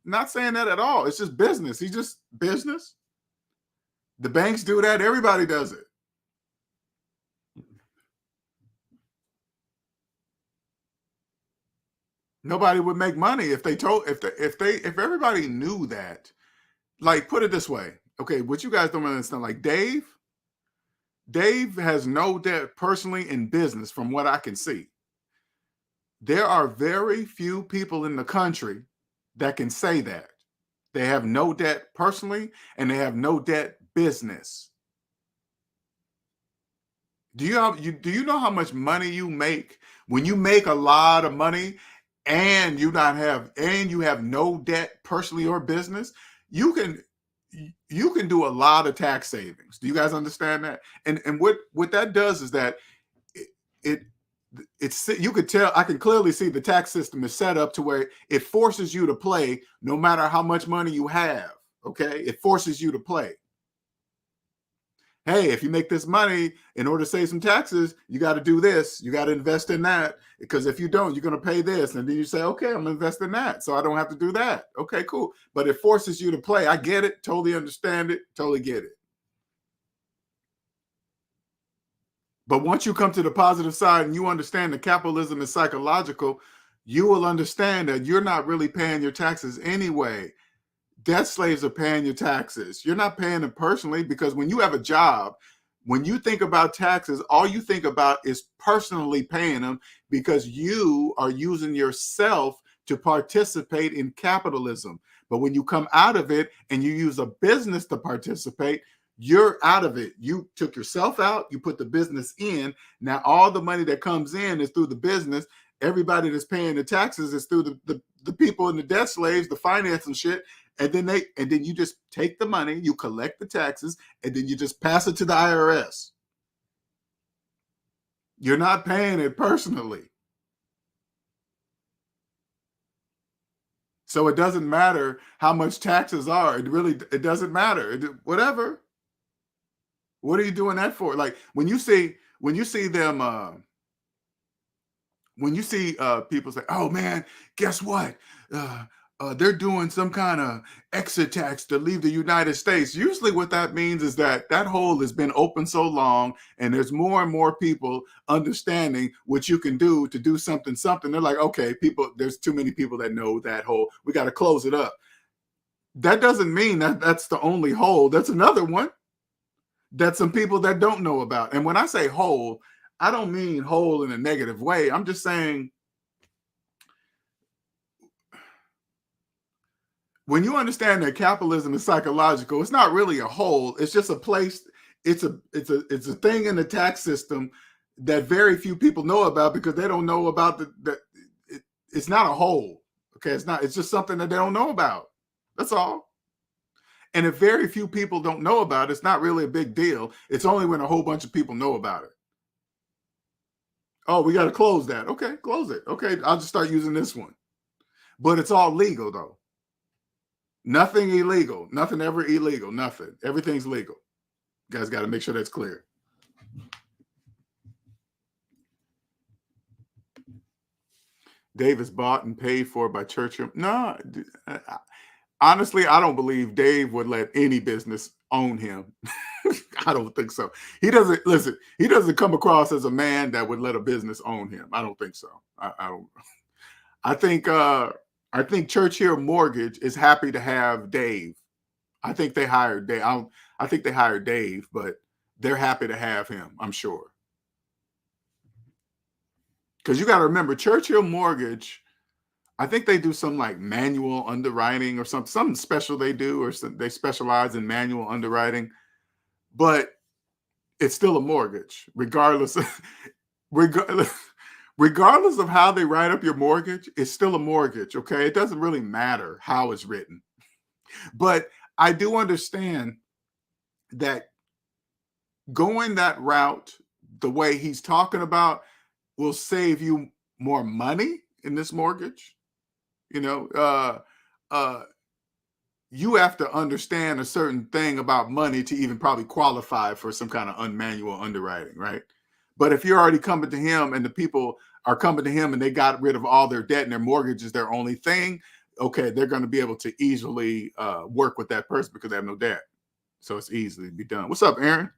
not saying that at all. It's just business. He's just business. The banks do that. Everybody does it. Nobody would make money if everybody knew that. Like, put it this way. Okay, what you guys don't understand, like Dave has no debt personally in business from what I can see. There are very few people in the country that can say that. They have no debt personally and they have no debt business. Do you know how much money you make when you make a lot of money and you have no debt personally or business? You can do a lot of tax savings. Do you guys understand that? And what that does is that you could tell, I can clearly see the tax system is set up to where it forces you to play no matter how much money you have. Okay, it forces you to play. Hey, if you make this money, in order to save some taxes, you got to do this. You got to invest in that, because if you don't, you're going to pay this. And then you say, okay, I'm going to invest in that, so I don't have to do that. Okay, cool. But it forces you to play. I get it. Totally understand it. Totally get it. But once you come to the positive side and you understand that capitalism is psychological, you will understand that you're not really paying your taxes anyway. Debt slaves are paying your taxes. You're not paying them personally, because when you have a job, when you think about taxes, all you think about is personally paying them, because you are using yourself to participate in capitalism. But when you come out of it and you use a business to participate, you're out of it. You took yourself out, you put the business in. Now all the money that comes in is through the business. Everybody that's paying the taxes is through the people and the debt slaves, the finance and shit. And then you just take the money, you collect the taxes, and then you just pass it to the IRS. You're not paying it personally. So it doesn't matter how much taxes are. It doesn't matter. Whatever. What are you doing that for? Like when you see them, when you see people say, "Oh man, guess what? They're doing some kind of exit tax to leave the United States." Usually, what that means is that hole has been open so long, and there's more and more people understanding what you can do to do something. They're like, "Okay, there's too many people that know that hole. We got to close it up." That doesn't mean that that's the only hole. That's another one that some people that don't know about. And when I say hole, I don't mean hole in a negative way. I'm just saying, when you understand that capitalism is psychological, it's not really a hole. It's just a place. It's a thing in the tax system that very few people know about, because they don't know about it's not a hole. Okay, it's just something that they don't know about. That's all. And if very few people don't know about it, it's not really a big deal. It's only when a whole bunch of people know about it. Oh, we got to close that. Okay, close it. Okay, I'll just start using this one. But it's all legal, though. Nothing illegal. Nothing ever illegal. Nothing. Everything's legal. You guys got to make sure that's clear. Dave is bought and paid for by Churchill. No, honestly, I don't believe Dave would let any business own him. I don't think so. He doesn't come across as a man that would let a business own him. I don't think so. I don't. I think Churchill Mortgage is happy to have Dave. I think they hired Dave. I think they hired Dave, but they're happy to have him, I'm sure. Because you got to remember, Churchill Mortgage, I think they do some like manual underwriting or something special they do, or they specialize in manual underwriting. But it's still a mortgage, regardless of how they write up your mortgage. It's still a mortgage. Okay, it doesn't really matter how it's written. But I do understand that going that route, the way he's talking about, will save you more money in this mortgage. You know, you have to understand a certain thing about money to even probably qualify for some kind of unmanual underwriting, right? But if you're already coming to him and the people are coming to him and they got rid of all their debt and their mortgage is their only thing, okay, they're going to be able to easily work with that person because they have no debt. So it's easily be done. What's up, Aaron?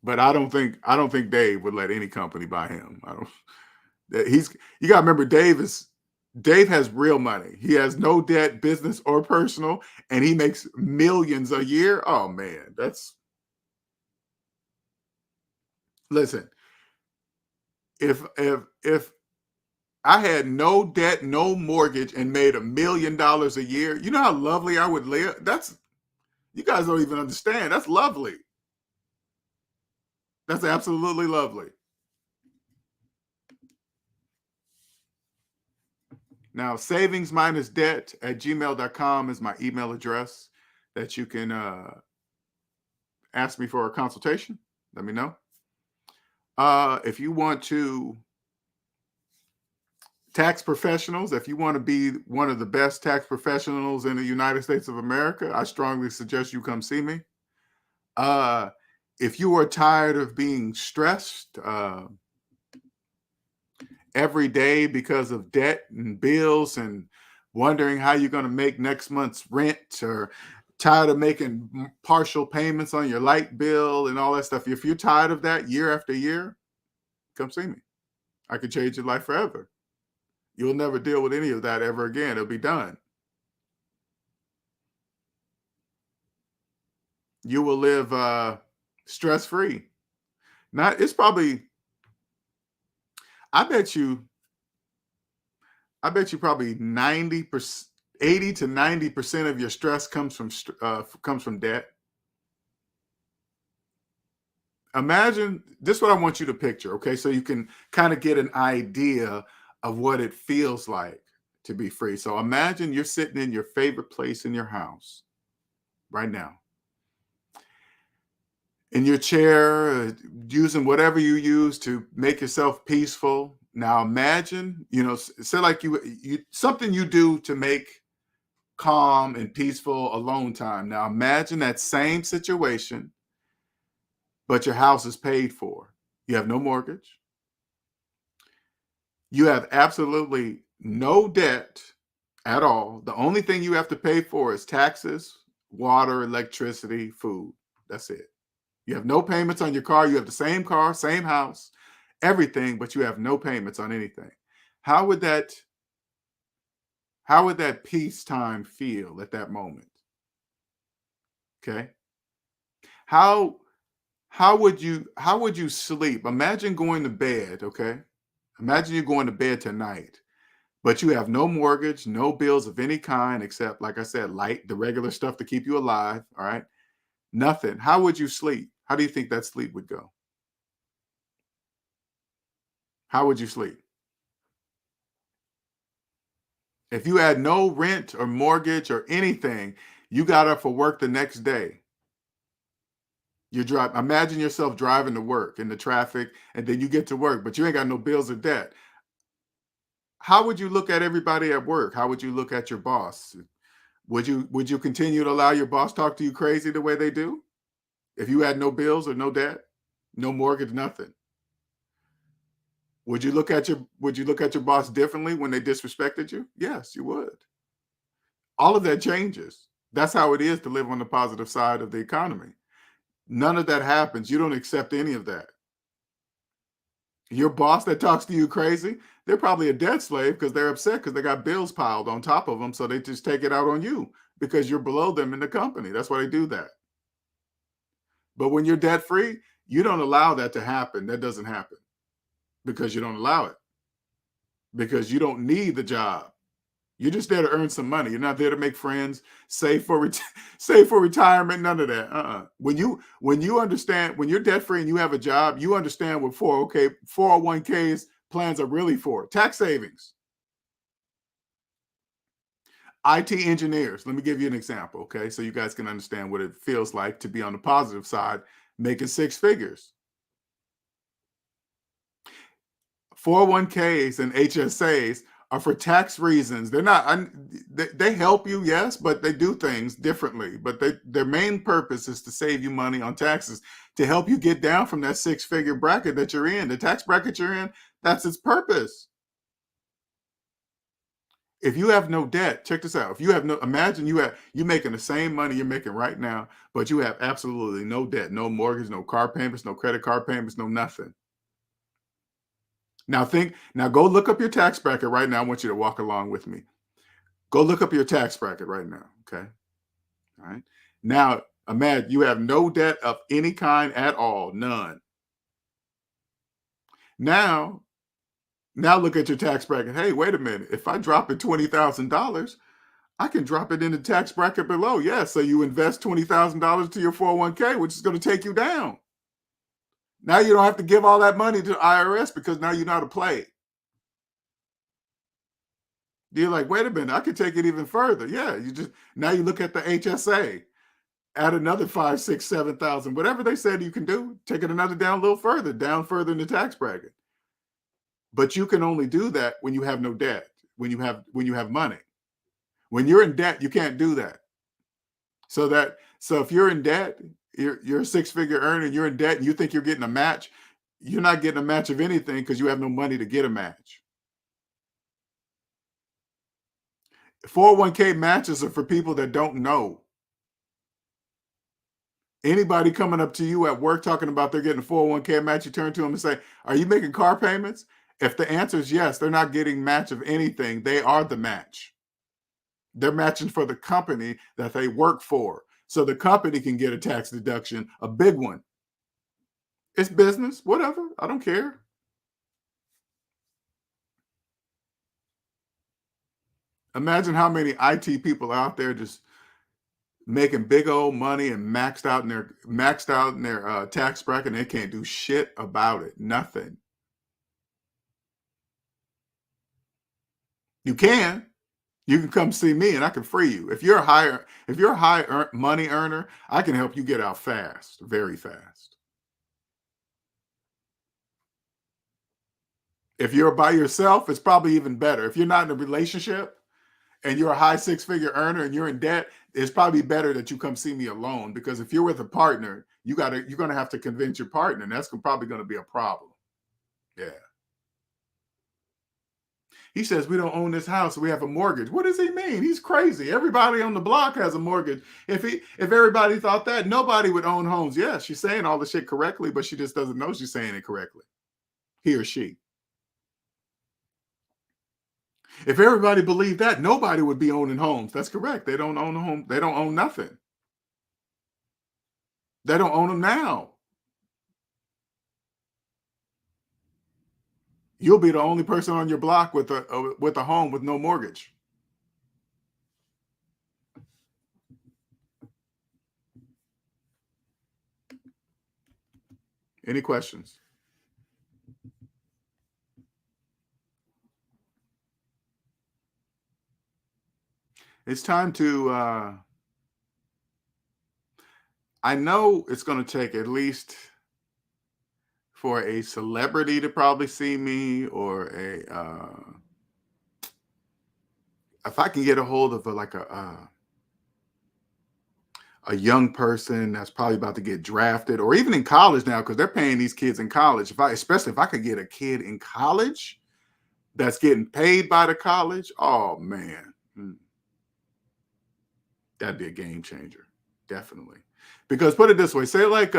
But I don't think Dave would let any company buy him. You got to remember, Dave has real money. He has no debt, business or personal, and he makes millions a year. Oh man, listen. If I had no debt, no mortgage, and made $1 million a year, you know how lovely I would live? You guys don't even understand. That's lovely. That's absolutely lovely. Now, SavingsMinusDebt@gmail.com is my email address that you can ask me for a consultation. Let me know. If you want to tax professionals, if you want to be one of the best tax professionals in the United States of America, I strongly suggest you come see me. If you are tired of being stressed every day because of debt and bills and wondering how you're going to make next month's rent, or tired of making partial payments on your light bill and all that stuff, if you're tired of that year after year, come see me. I can change your life forever. You'll never deal with any of that ever again. It'll be done. You will live stress-free. Not, it's probably, I bet you probably 90%, 80 to 90% of your stress comes from debt. Imagine, this is what I want you to picture, okay? So you can kind of get an idea of what it feels like to be free. So imagine you're sitting in your favorite place in your house right now, in your chair, using whatever you use to make yourself peaceful. Now imagine, say like you something you do to make calm and peaceful alone time. Now imagine that same situation, but your house is paid for. You have no mortgage. You have absolutely no debt at all. The only thing you have to pay for is taxes, water, electricity, food. That's it. You have no payments on your car. You have the same car, same house, everything, but you have no payments on anything. How would that peacetime feel at that moment? Okay. How would you sleep? Imagine going to bed, okay? Imagine you're going to bed tonight, but you have no mortgage, no bills of any kind except, like I said, light, the regular stuff to keep you alive, all right? Nothing. How would you sleep? How do you think that sleep would go? How would you sleep? If you had no rent or mortgage or anything, you got up for work the next day. Imagine yourself driving to work in the traffic, and then you get to work, but you ain't got no bills or debt. How would you look at everybody at work? How would you look at your boss? Would you continue to allow your boss talk to you crazy the way they do? If you had no bills or no debt, no mortgage, nothing. Would you look at your boss differently when they disrespected you? Yes, you would. All of that changes. That's how it is to live on the positive side of the economy. None of that happens. You don't accept any of that. Your boss that talks to you crazy, they're probably a debt slave because they're upset because they got bills piled on top of them. So they just take it out on you because you're below them in the company. That's why they do that. But when you're debt free, you don't allow that to happen. That doesn't happen because you don't allow it, because you don't need the job. You're just there to earn some money. You're not there to make friends, save for retirement, none of that. When you understand, when you're debt free and you have a job, you understand what 401ks plans are really for. Tax savings. IT engineers. Let me give you an example, okay? So you guys can understand what it feels like to be on the positive side, making six figures. 401ks and HSAs are for tax reasons. They're not, they help you, yes, but they do things differently. But their main purpose is to save you money on taxes, to help you get down from that six-figure bracket that you're in. The tax bracket you're in, that's its purpose. If you have no debt, check this out. If you have no, imagine you're making the same money you're making right now, but you have absolutely no debt, no mortgage, no car payments, no credit card payments, no nothing. Now go look up your tax bracket right now. I want you to walk along with me. Go look up your tax bracket right now. Okay. All right. Now, imagine you have no debt of any kind at all, none. Now look at your tax bracket. Hey, wait a minute. If I drop it $20,000, I can drop it in the tax bracket below. Yeah. So you invest $20,000 to your 401k, which is going to take you down. Now you don't have to give all that money to the IRS because now you know how to play. You're like, wait a minute, I could take it even further. Yeah, now you look at the HSA, add another 5, 6, 7,000, whatever they said you can do, take it another down a little further, down further in the tax bracket. But you can only do that when you have no debt, when you have money. When you're in debt, you can't do that. So if you're in debt, you're a six-figure earner, you're in debt, and you think you're getting a match, you're not getting a match of anything because you have no money to get a match. 401k matches are for people that don't know. Anybody coming up to you at work talking about they're getting a 401k match, you turn to them and say, are you making car payments? If the answer is yes, they're not getting match of anything. They are the match. They're matching for the company that they work for. So the company can get a tax deduction, a big one. It's business, whatever. I don't care. Imagine how many IT people out there just making big old money and maxed out in their tax bracket, and they can't do shit about it. Nothing. You can come see me and I can free you. If you're a high money earner, I can help you get out fast, very fast. If you're by yourself, it's probably even better. If you're not in a relationship and you're a high six-figure earner and you're in debt, it's probably better that you come see me alone, because if you're with a partner, you're going to have to convince your partner, and that's probably going to be a problem. Yeah. He says we don't own this house, we have a mortgage. What does he mean? He's crazy. Everybody on the block has a mortgage. If everybody thought that, nobody would own homes. Yeah, she's saying all the shit correctly, but she just doesn't know she's saying it correctly. He or she. If everybody believed that, nobody would be owning homes. That's correct. They don't own a home. They don't own nothing. They don't own them now. You'll be the only person on your block with a home with no mortgage. Any questions? It's time to, I know it's going to take at least for a celebrity to probably see me, or if I can get a hold of a young person that's probably about to get drafted, or even in college now, because they're paying these kids in college. Especially if I could get a kid in college that's getting paid by the college, oh man. That'd be a game changer, definitely. Because put it this way, say like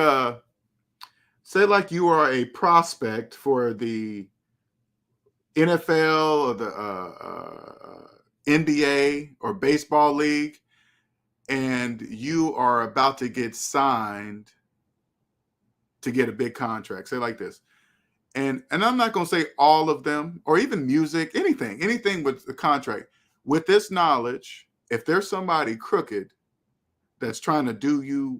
you are a prospect for the NFL or the NBA or baseball league, and you are about to get signed to get a big contract. Say like this. And I'm not going to say all of them, or even music, anything with the contract. With this knowledge, if there's somebody crooked that's trying to do you,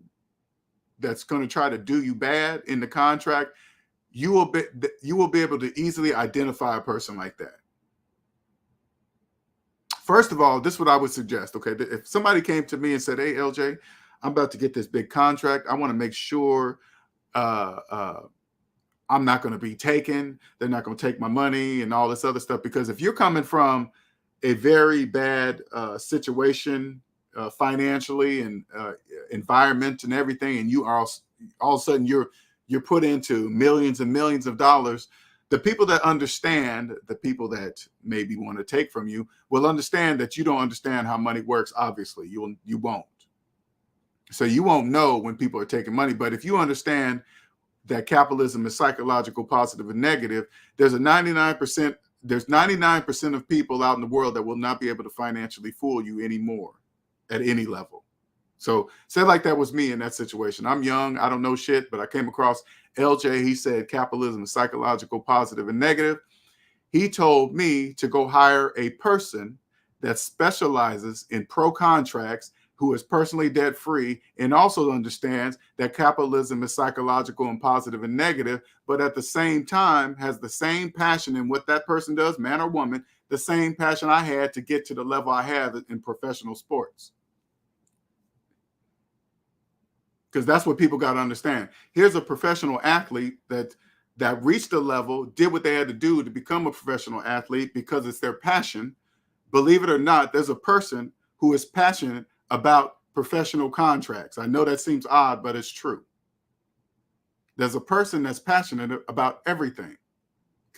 that's going to try to do you bad in the contract, you will be able to easily identify a person like that. First of all, this is what I would suggest. Okay, if somebody came to me and said, "Hey, LJ, I'm about to get this big contract. I want to make sure I'm not going to be taken. They're not going to take my money and all this other stuff." Because if you're coming from a very bad situation financially and environment and everything, and you are all of a sudden you're put into millions and millions of dollars, the people that understand, the people that maybe want to take from you, will understand that you don't understand how money works. Obviously, you won't. So you won't know when people are taking money. But if you understand that capitalism is psychological, positive, and negative, there's 99% of people out in the world that will not be able to financially fool you anymore at any level. So say like that was me in that situation. I'm young, I don't know shit, but I came across LJ. He said capitalism is psychological, positive, and negative. He told me to go hire a person that specializes in pro contracts, who is personally debt free, and also understands that capitalism is psychological and positive and negative, but at the same time has the same passion in what that person does, man or woman, the same passion I had to get to the level I have in professional sports. Because that's what people got to understand. Here's a professional athlete that reached a level, did what they had to do to become a professional athlete because it's their passion. Believe it or not, there's a person who is passionate about professional contracts. I know that seems odd, but it's true. There's a person that's passionate about everything.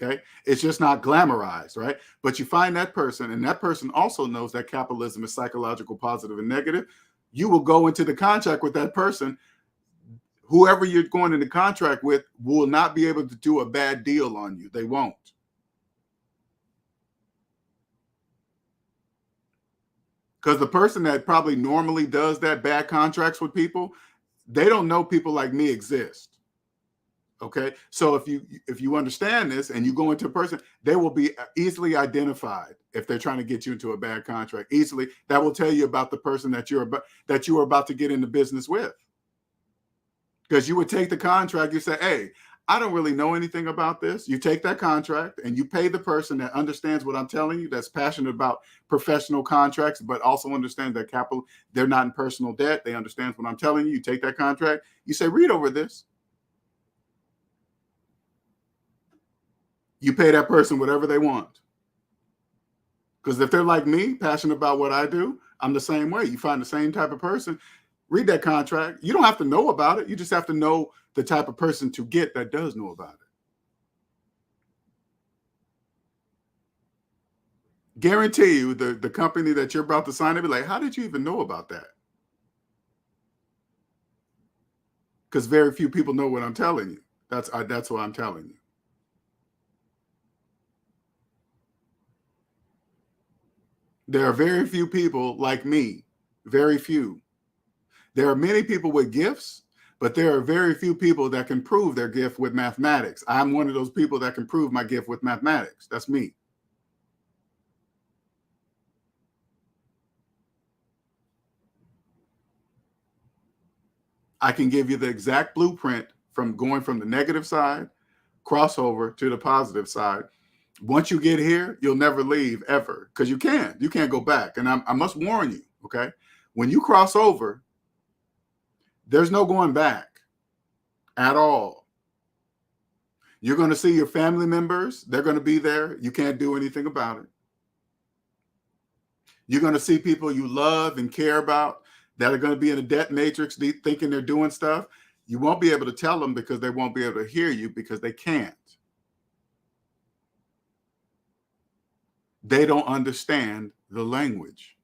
Okay. It's just not glamorized, right? But you find that person, and that person also knows that capitalism is psychological, positive, and negative. You will go into the contract with that person. whoever you're going into contract with will not be able to do a bad deal on you. They won't. Because the person that probably normally does that bad contracts with people, they don't know people like me exist. Okay, so if you understand this and you go into a person, they will be easily identified if they're trying to get you into a bad contract. Easily, that will tell you about the person that you are about to get into business with. Because you would take the contract, you say, "Hey, I don't really know anything about this." You take that contract and you pay the person that understands what I'm telling you, that's passionate about professional contracts, but also understands that capital, they're not in personal debt. They understand what I'm telling you. You take that contract, you say, "Read over this." You pay that person whatever they want. Because if they're like me, passionate about what I do, I'm the same way. You find the same type of person, read that contract. You don't have to know about it. You just have to know the type of person to get that does know about it. Guarantee you the company that you're about to sign, they'll be like, how did you even know about that? Because very few people know what I'm telling you. That's what I'm telling you. There are very few people like me, very few. There are many people with gifts, but there are very few people that can prove their gift with mathematics. I'm one of those people that can prove my gift with mathematics. That's me. I can give you the exact blueprint from going from the negative side, crossover to the positive side. Once you get here, you'll never leave ever, because you can't go back. And I must warn you, okay? When you cross over, there's no going back at all. You're going to see your family members. They're going to be there. You can't do anything about it. You're going to see people you love and care about that are going to be in a debt matrix thinking they're doing stuff. You won't be able to tell them because they won't be able to hear you because they can't. They don't understand the language.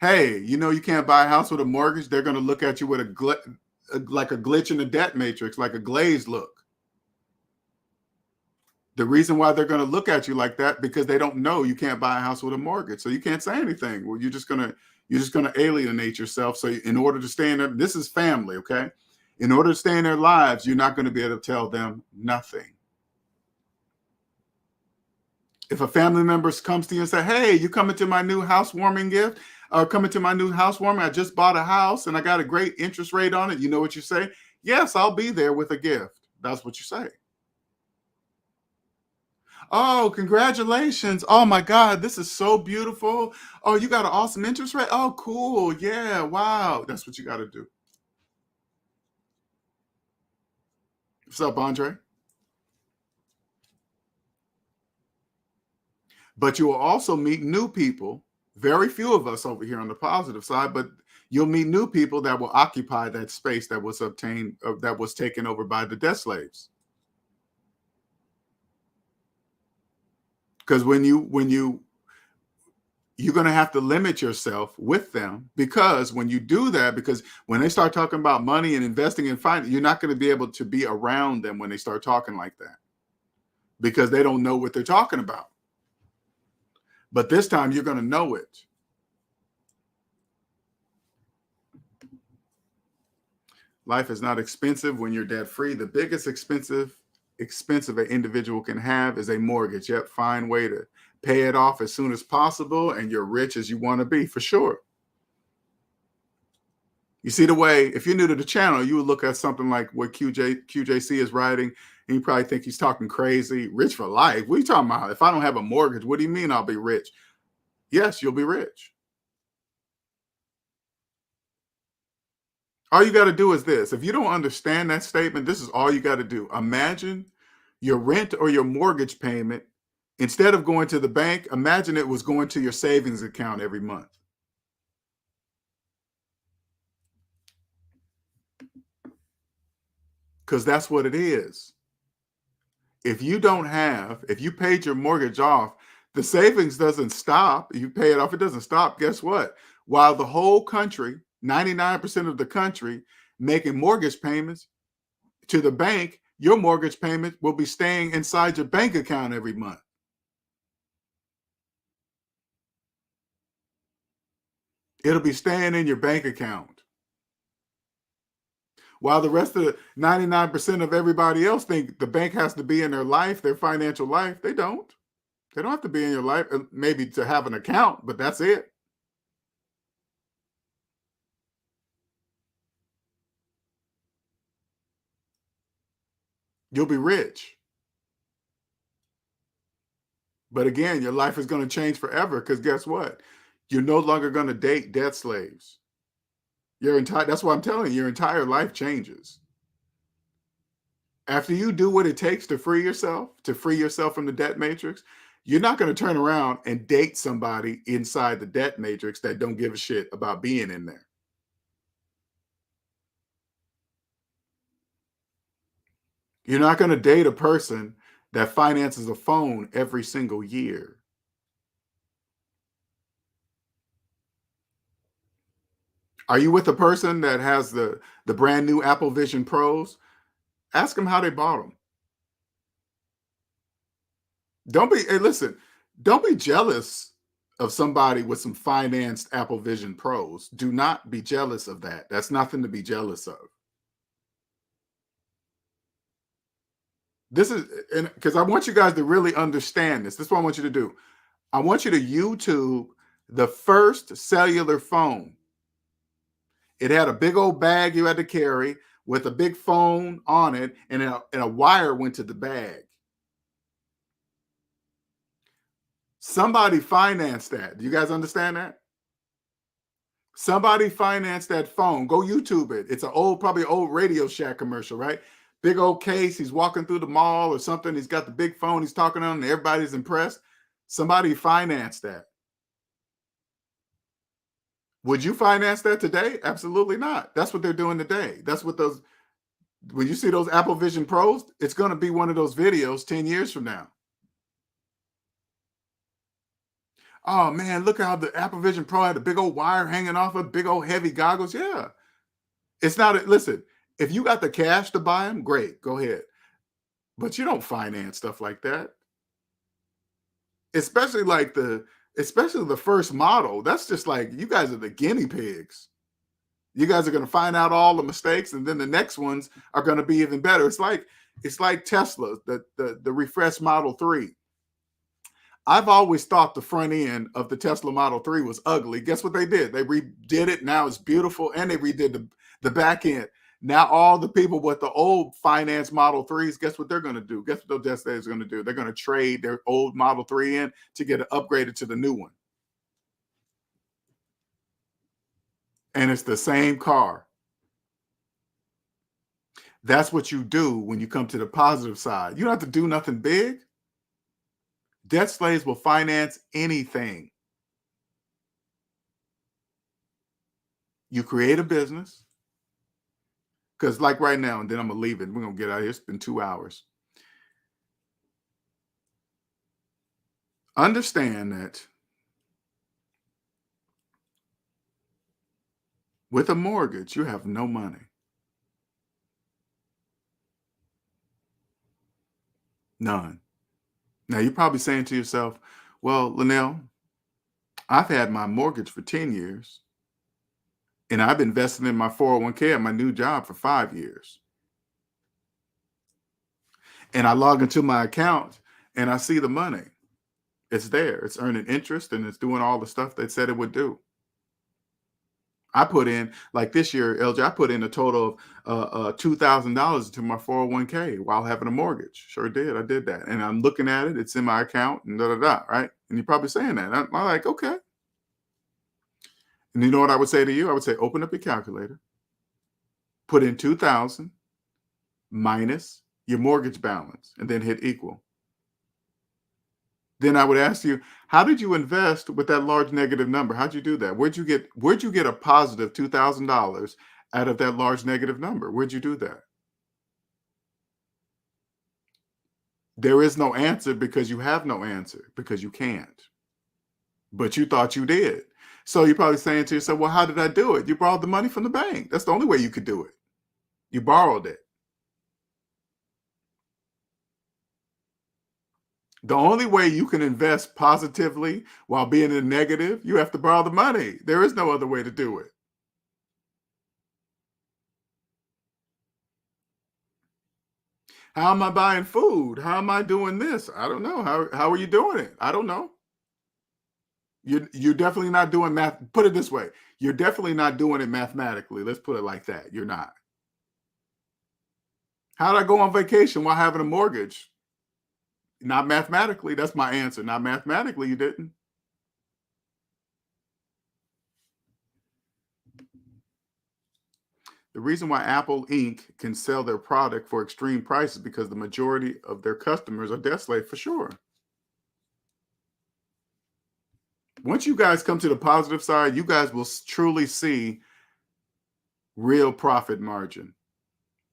Hey, you can't buy a house with a mortgage. They're going to look at you with like a glitch in the debt matrix, like a glazed look. The reason why they're going to look at you like that, because they don't know you can't buy a house with a mortgage. So you can't say anything. Well, you're just going to alienate yourself. So in order to stay in there, this is family, okay? In order to stay in their lives, you're not going to be able to tell them nothing. If a family member comes to you and say, "Hey, you coming to my new housewarming gift? Or coming to my new housewarming? I just bought a house and I got a great interest rate on it." You know what you say? "Yes, I'll be there with a gift." That's what you say. "Oh, congratulations. Oh my God, this is so beautiful. Oh, you got an awesome interest rate. Oh, cool. Yeah, wow." That's what you got to do. What's up, Andre? But you will also meet new people. Very few of us over here on the positive side, but you'll meet new people that will occupy that space that was obtained, that was taken over by the debt slaves. Because you're going to have to limit yourself with them, because when you do that, because when they start talking about money and investing in finance, you're not going to be able to be around them when they start talking like that, because they don't know what they're talking about. But this time you're going to know it. Life is not expensive when you're debt free. The biggest expense an individual can have is a mortgage. Yep, find way to pay it off as soon as possible, and you're rich as you want to be, for sure. You see the way, if you're new to the channel, you would look at something like what QJC is writing, and you probably think he's talking crazy. Rich for life? What are you talking about? If I don't have a mortgage, what do you mean I'll be rich? Yes, you'll be rich. All you got to do is this. If you don't understand that statement, this is all you got to do. Imagine your rent or your mortgage payment, instead of going to the bank, imagine it was going to your savings account every month. Because that's what it is. If you paid your mortgage off, the savings doesn't stop. You pay it off, it doesn't stop. Guess what? While the whole country, 99% of the country, making mortgage payments to the bank, your mortgage payment will be staying inside your bank account every month. It'll be staying in your bank account. While the rest of the 99% of everybody else think the bank has to be in their life, their financial life, they don't. They don't have to be in your life, maybe to have an account, but that's it. You'll be rich. But again, your life is going to change forever because guess what? You're no longer going to date debt slaves. That's why I'm telling you, your entire life changes. After you do what it takes to free yourself from the debt matrix, you're not going to turn around and date somebody inside the debt matrix that don't give a shit about being in there. You're not going to date a person that finances a phone every single year. Are you with a person that has the brand new Apple Vision Pros? Ask them how they bought them. Listen, don't be jealous of somebody with some financed Apple Vision Pros. Do not be jealous of that. That's nothing to be jealous of. This is, and because I want you guys to really understand this. This is what I want you to do. I want you to YouTube the first cellular phone. It had a big old bag you had to carry with a big phone on it, and a wire went to the bag. Somebody financed that. Do you guys understand that? Somebody financed that phone. Go YouTube it. It's probably old Radio Shack commercial, right? Big old case. He's walking through the mall or something. He's got the big phone. He's talking on, and everybody's impressed. Somebody financed that. Would you finance that today? Absolutely not. That's what they're doing today. That's what when you see those Apple Vision Pros, it's going to be one of those videos 10 years from now. Oh man, look how the Apple Vision Pro had a big old wire hanging off of big old heavy goggles. Yeah. It's not, listen, if you got the cash to buy them, great, go ahead. But you don't finance stuff like that. Especially the first model. That's just like, you guys are the guinea pigs. You guys are going to find out all the mistakes, and then the next ones are going to be even better. It's like Tesla, the refreshed Model 3. I've always thought the front end of the Tesla Model 3 was ugly. Guess what they did? They redid it. Now it's beautiful, and they redid the back end. Now all the people with the old finance Model 3s, guess what they're going to do? Guess what those debt slaves are going to do? They're going to trade their old Model 3 in to get it upgraded to the new one. And it's the same car. That's what you do when you come to the positive side. You don't have to do nothing big. Debt slaves will finance anything. You create a business. Because like right now, and then I'm going to leave it. We're going to get out of here. It's been 2 hours. Understand that with a mortgage, you have no money. None. Now, you're probably saying to yourself, well, Linnell, I've had my mortgage for 10 years, and I've invested in my 401k at my new job for 5 years. And I log into my account, and I see the money. It's there. It's earning interest, and it's doing all the stuff they said it would do. I put in, like this year, LJ, I put in a total of $2,000 into my 401k while having a mortgage. Sure did. I did that. And I'm looking at it. It's in my account and right? And you're probably saying that. I'm like, okay. And you know what I would say to you? I would say, open up your calculator, put in 2,000 minus your mortgage balance, and then hit equal. Then I would ask you, how did you invest with that large negative number? How'd you do that? Where'd you get a positive $2,000 out of that large negative number? Where'd you do that? There is no answer because you have no answer, because you can't. But you thought you did. So you're probably saying to yourself, well, how did I do it? You borrowed the money from the bank. That's the only way you could do it. You borrowed it. The only way you can invest positively while being in negative, you have to borrow the money. There is no other way to do it. How am I buying food? How am I doing this? I don't know. How are you doing it? I don't know. You're definitely not doing math. Put it this way. You're definitely not doing it mathematically. Let's put it like that. You're not. How did I go on vacation while having a mortgage? Not mathematically. That's my answer. Not mathematically, you didn't. The reason why Apple Inc. can sell their product for extreme prices because the majority of their customers are debt slave for sure. Once you guys come to the positive side, you guys will truly see real profit margin.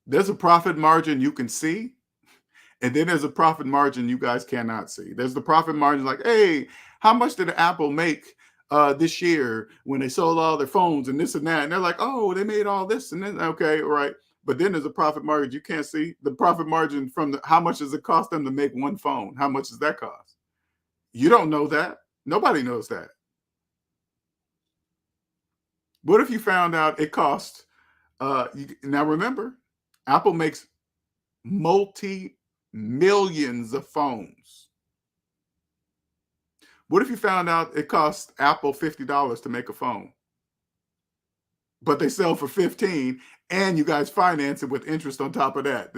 There's a profit margin you can see, and then there's a profit margin you guys cannot see. There's the profit margin like, hey, how much did Apple make this year when they sold all their phones and this and that? And they're like, oh, they made all this and then, okay, right. But then there's a profit margin you can't see. The profit margin from how much does it cost them to make one phone? How much does that cost? You don't know that. Nobody knows that. What if you found out it cost, now remember, Apple makes multi-millions of phones. What if you found out it cost Apple $50 to make a phone, but they sell for 15 and you guys finance it with interest on top of that?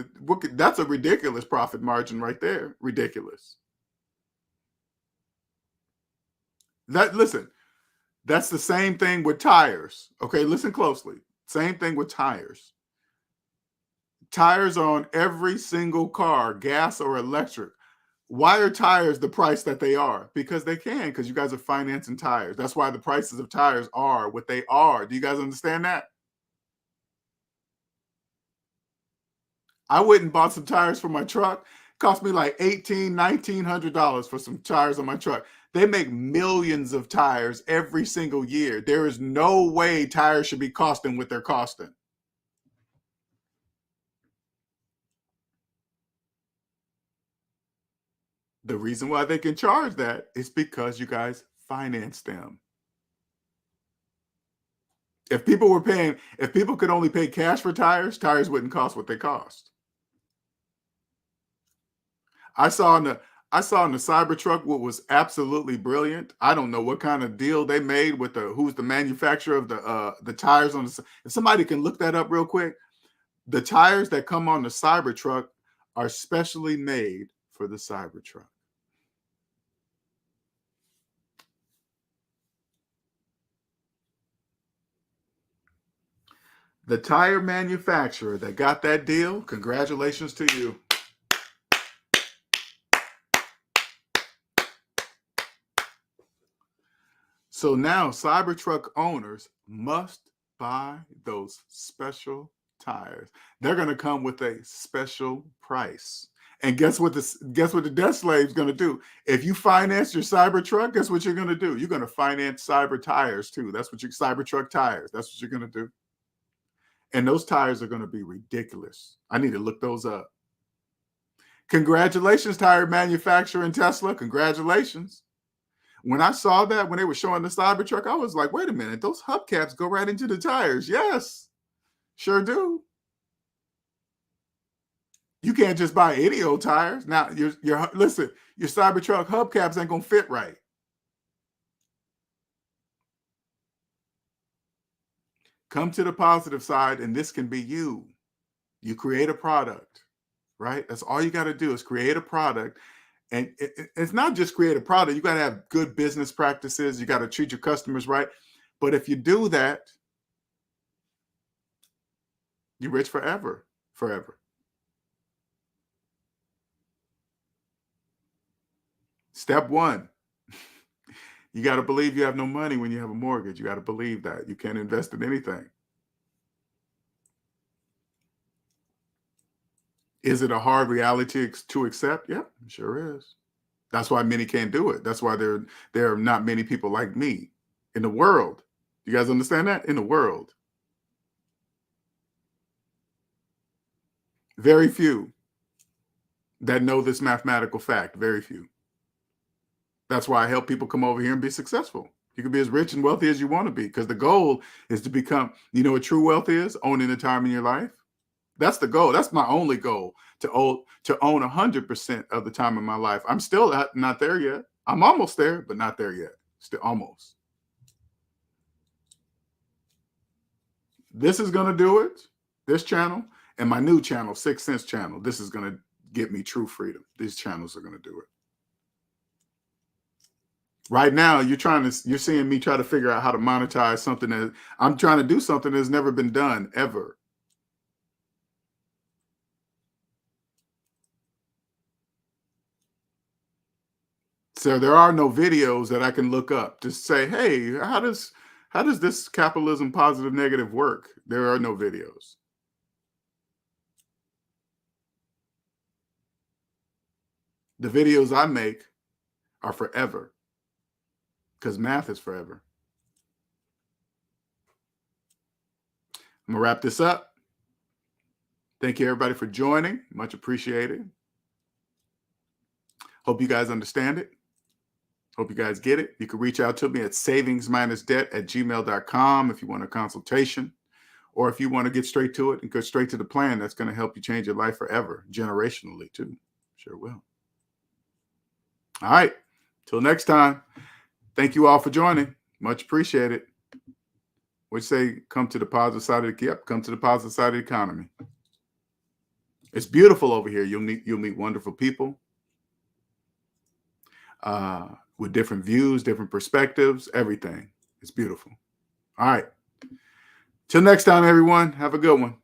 That's a ridiculous profit margin right there. Ridiculous. Listen, that's the same thing with tires. Okay, listen closely. Same thing with tires. Tires are on every single car, gas or electric. Why are tires the price that they are? Because they can, because you guys are financing tires. That's why the prices of tires are what they are. Do you guys understand that? I went and bought some tires for my truck. It cost me like $1,900 for some tires on my truck. They make millions of tires every single year. There is no way tires should be costing what they're costing. The reason why they can charge that is because you guys finance them. If people could only pay cash for tires, tires wouldn't cost what they cost. I saw in the Cybertruck what was absolutely brilliant. I don't know what kind of deal they made with who's the manufacturer of the tires on the. If somebody can look that up real quick, the tires that come on the Cybertruck are specially made for the Cybertruck. The tire manufacturer that got that deal, congratulations to you. So now Cybertruck owners must buy those special tires. They're going to come with a special price. And guess what the debt slave is going to do? If you finance your Cybertruck, guess what you're going to do? You're going to finance Cyber tires too. That's what Cybertruck tires. That's what you're going to do. And those tires are going to be ridiculous. I need to look those up. Congratulations, tire manufacturer and Tesla. Congratulations. When I saw that, when they were showing the Cybertruck, I was like, wait a minute, those hubcaps go right into the tires. Yes, sure do. You can't just buy any old tires. Now, listen, your Cybertruck hubcaps ain't going to fit right. Come to the positive side, and this can be you. You create a product, right? That's all you got to do is create a product. And it's not just create a product. You got to have good business practices. You got to treat your customers right. But if you do that, you're rich forever, forever. Step one, you got to believe you have no money when you have a mortgage. You got to believe that. You can't invest in anything. Is it a hard reality to accept? Yeah, it sure is. That's why many can't do it. That's why there are not many people like me in the world. You guys understand that? In the world. Very few that know this mathematical fact. Very few. That's why I help people come over here and be successful. You can be as rich and wealthy as you want to be, because the goal is to become, you know what true wealth is? Owning the time in your life. That's the goal. That's my only goal, to own 100% of the time in my life. I'm still not there yet. I'm almost there, but not there yet. Still almost. This is going to do it. This channel and my new channel, 6 Cents channel. This is going to get me true freedom. These channels are going to do it. Right now, you're seeing me try to figure out how to monetize something that I'm trying to do, something that's never been done ever. So there are no videos that I can look up to say, hey, how does this capitalism positive negative work? There are no videos. The videos I make are forever, because math is forever. I'm gonna wrap this up. Thank you everybody for joining. Much appreciated. Hope you guys understand it. Hope you guys get it. You can reach out to me at SavingsMinusDebt@gmail.com if you want a consultation, or if you want to get straight to it and go straight to the plan that's going to help you change your life forever, generationally too. Sure will. All right. Till next time. Thank you all for joining. Much appreciated. What you say? Come to the positive side of the come to the positive side of the economy. It's beautiful over here. You'll meet wonderful people. With different views, different perspectives, everything. It's beautiful. All right. Till next time, everyone. Have a good one.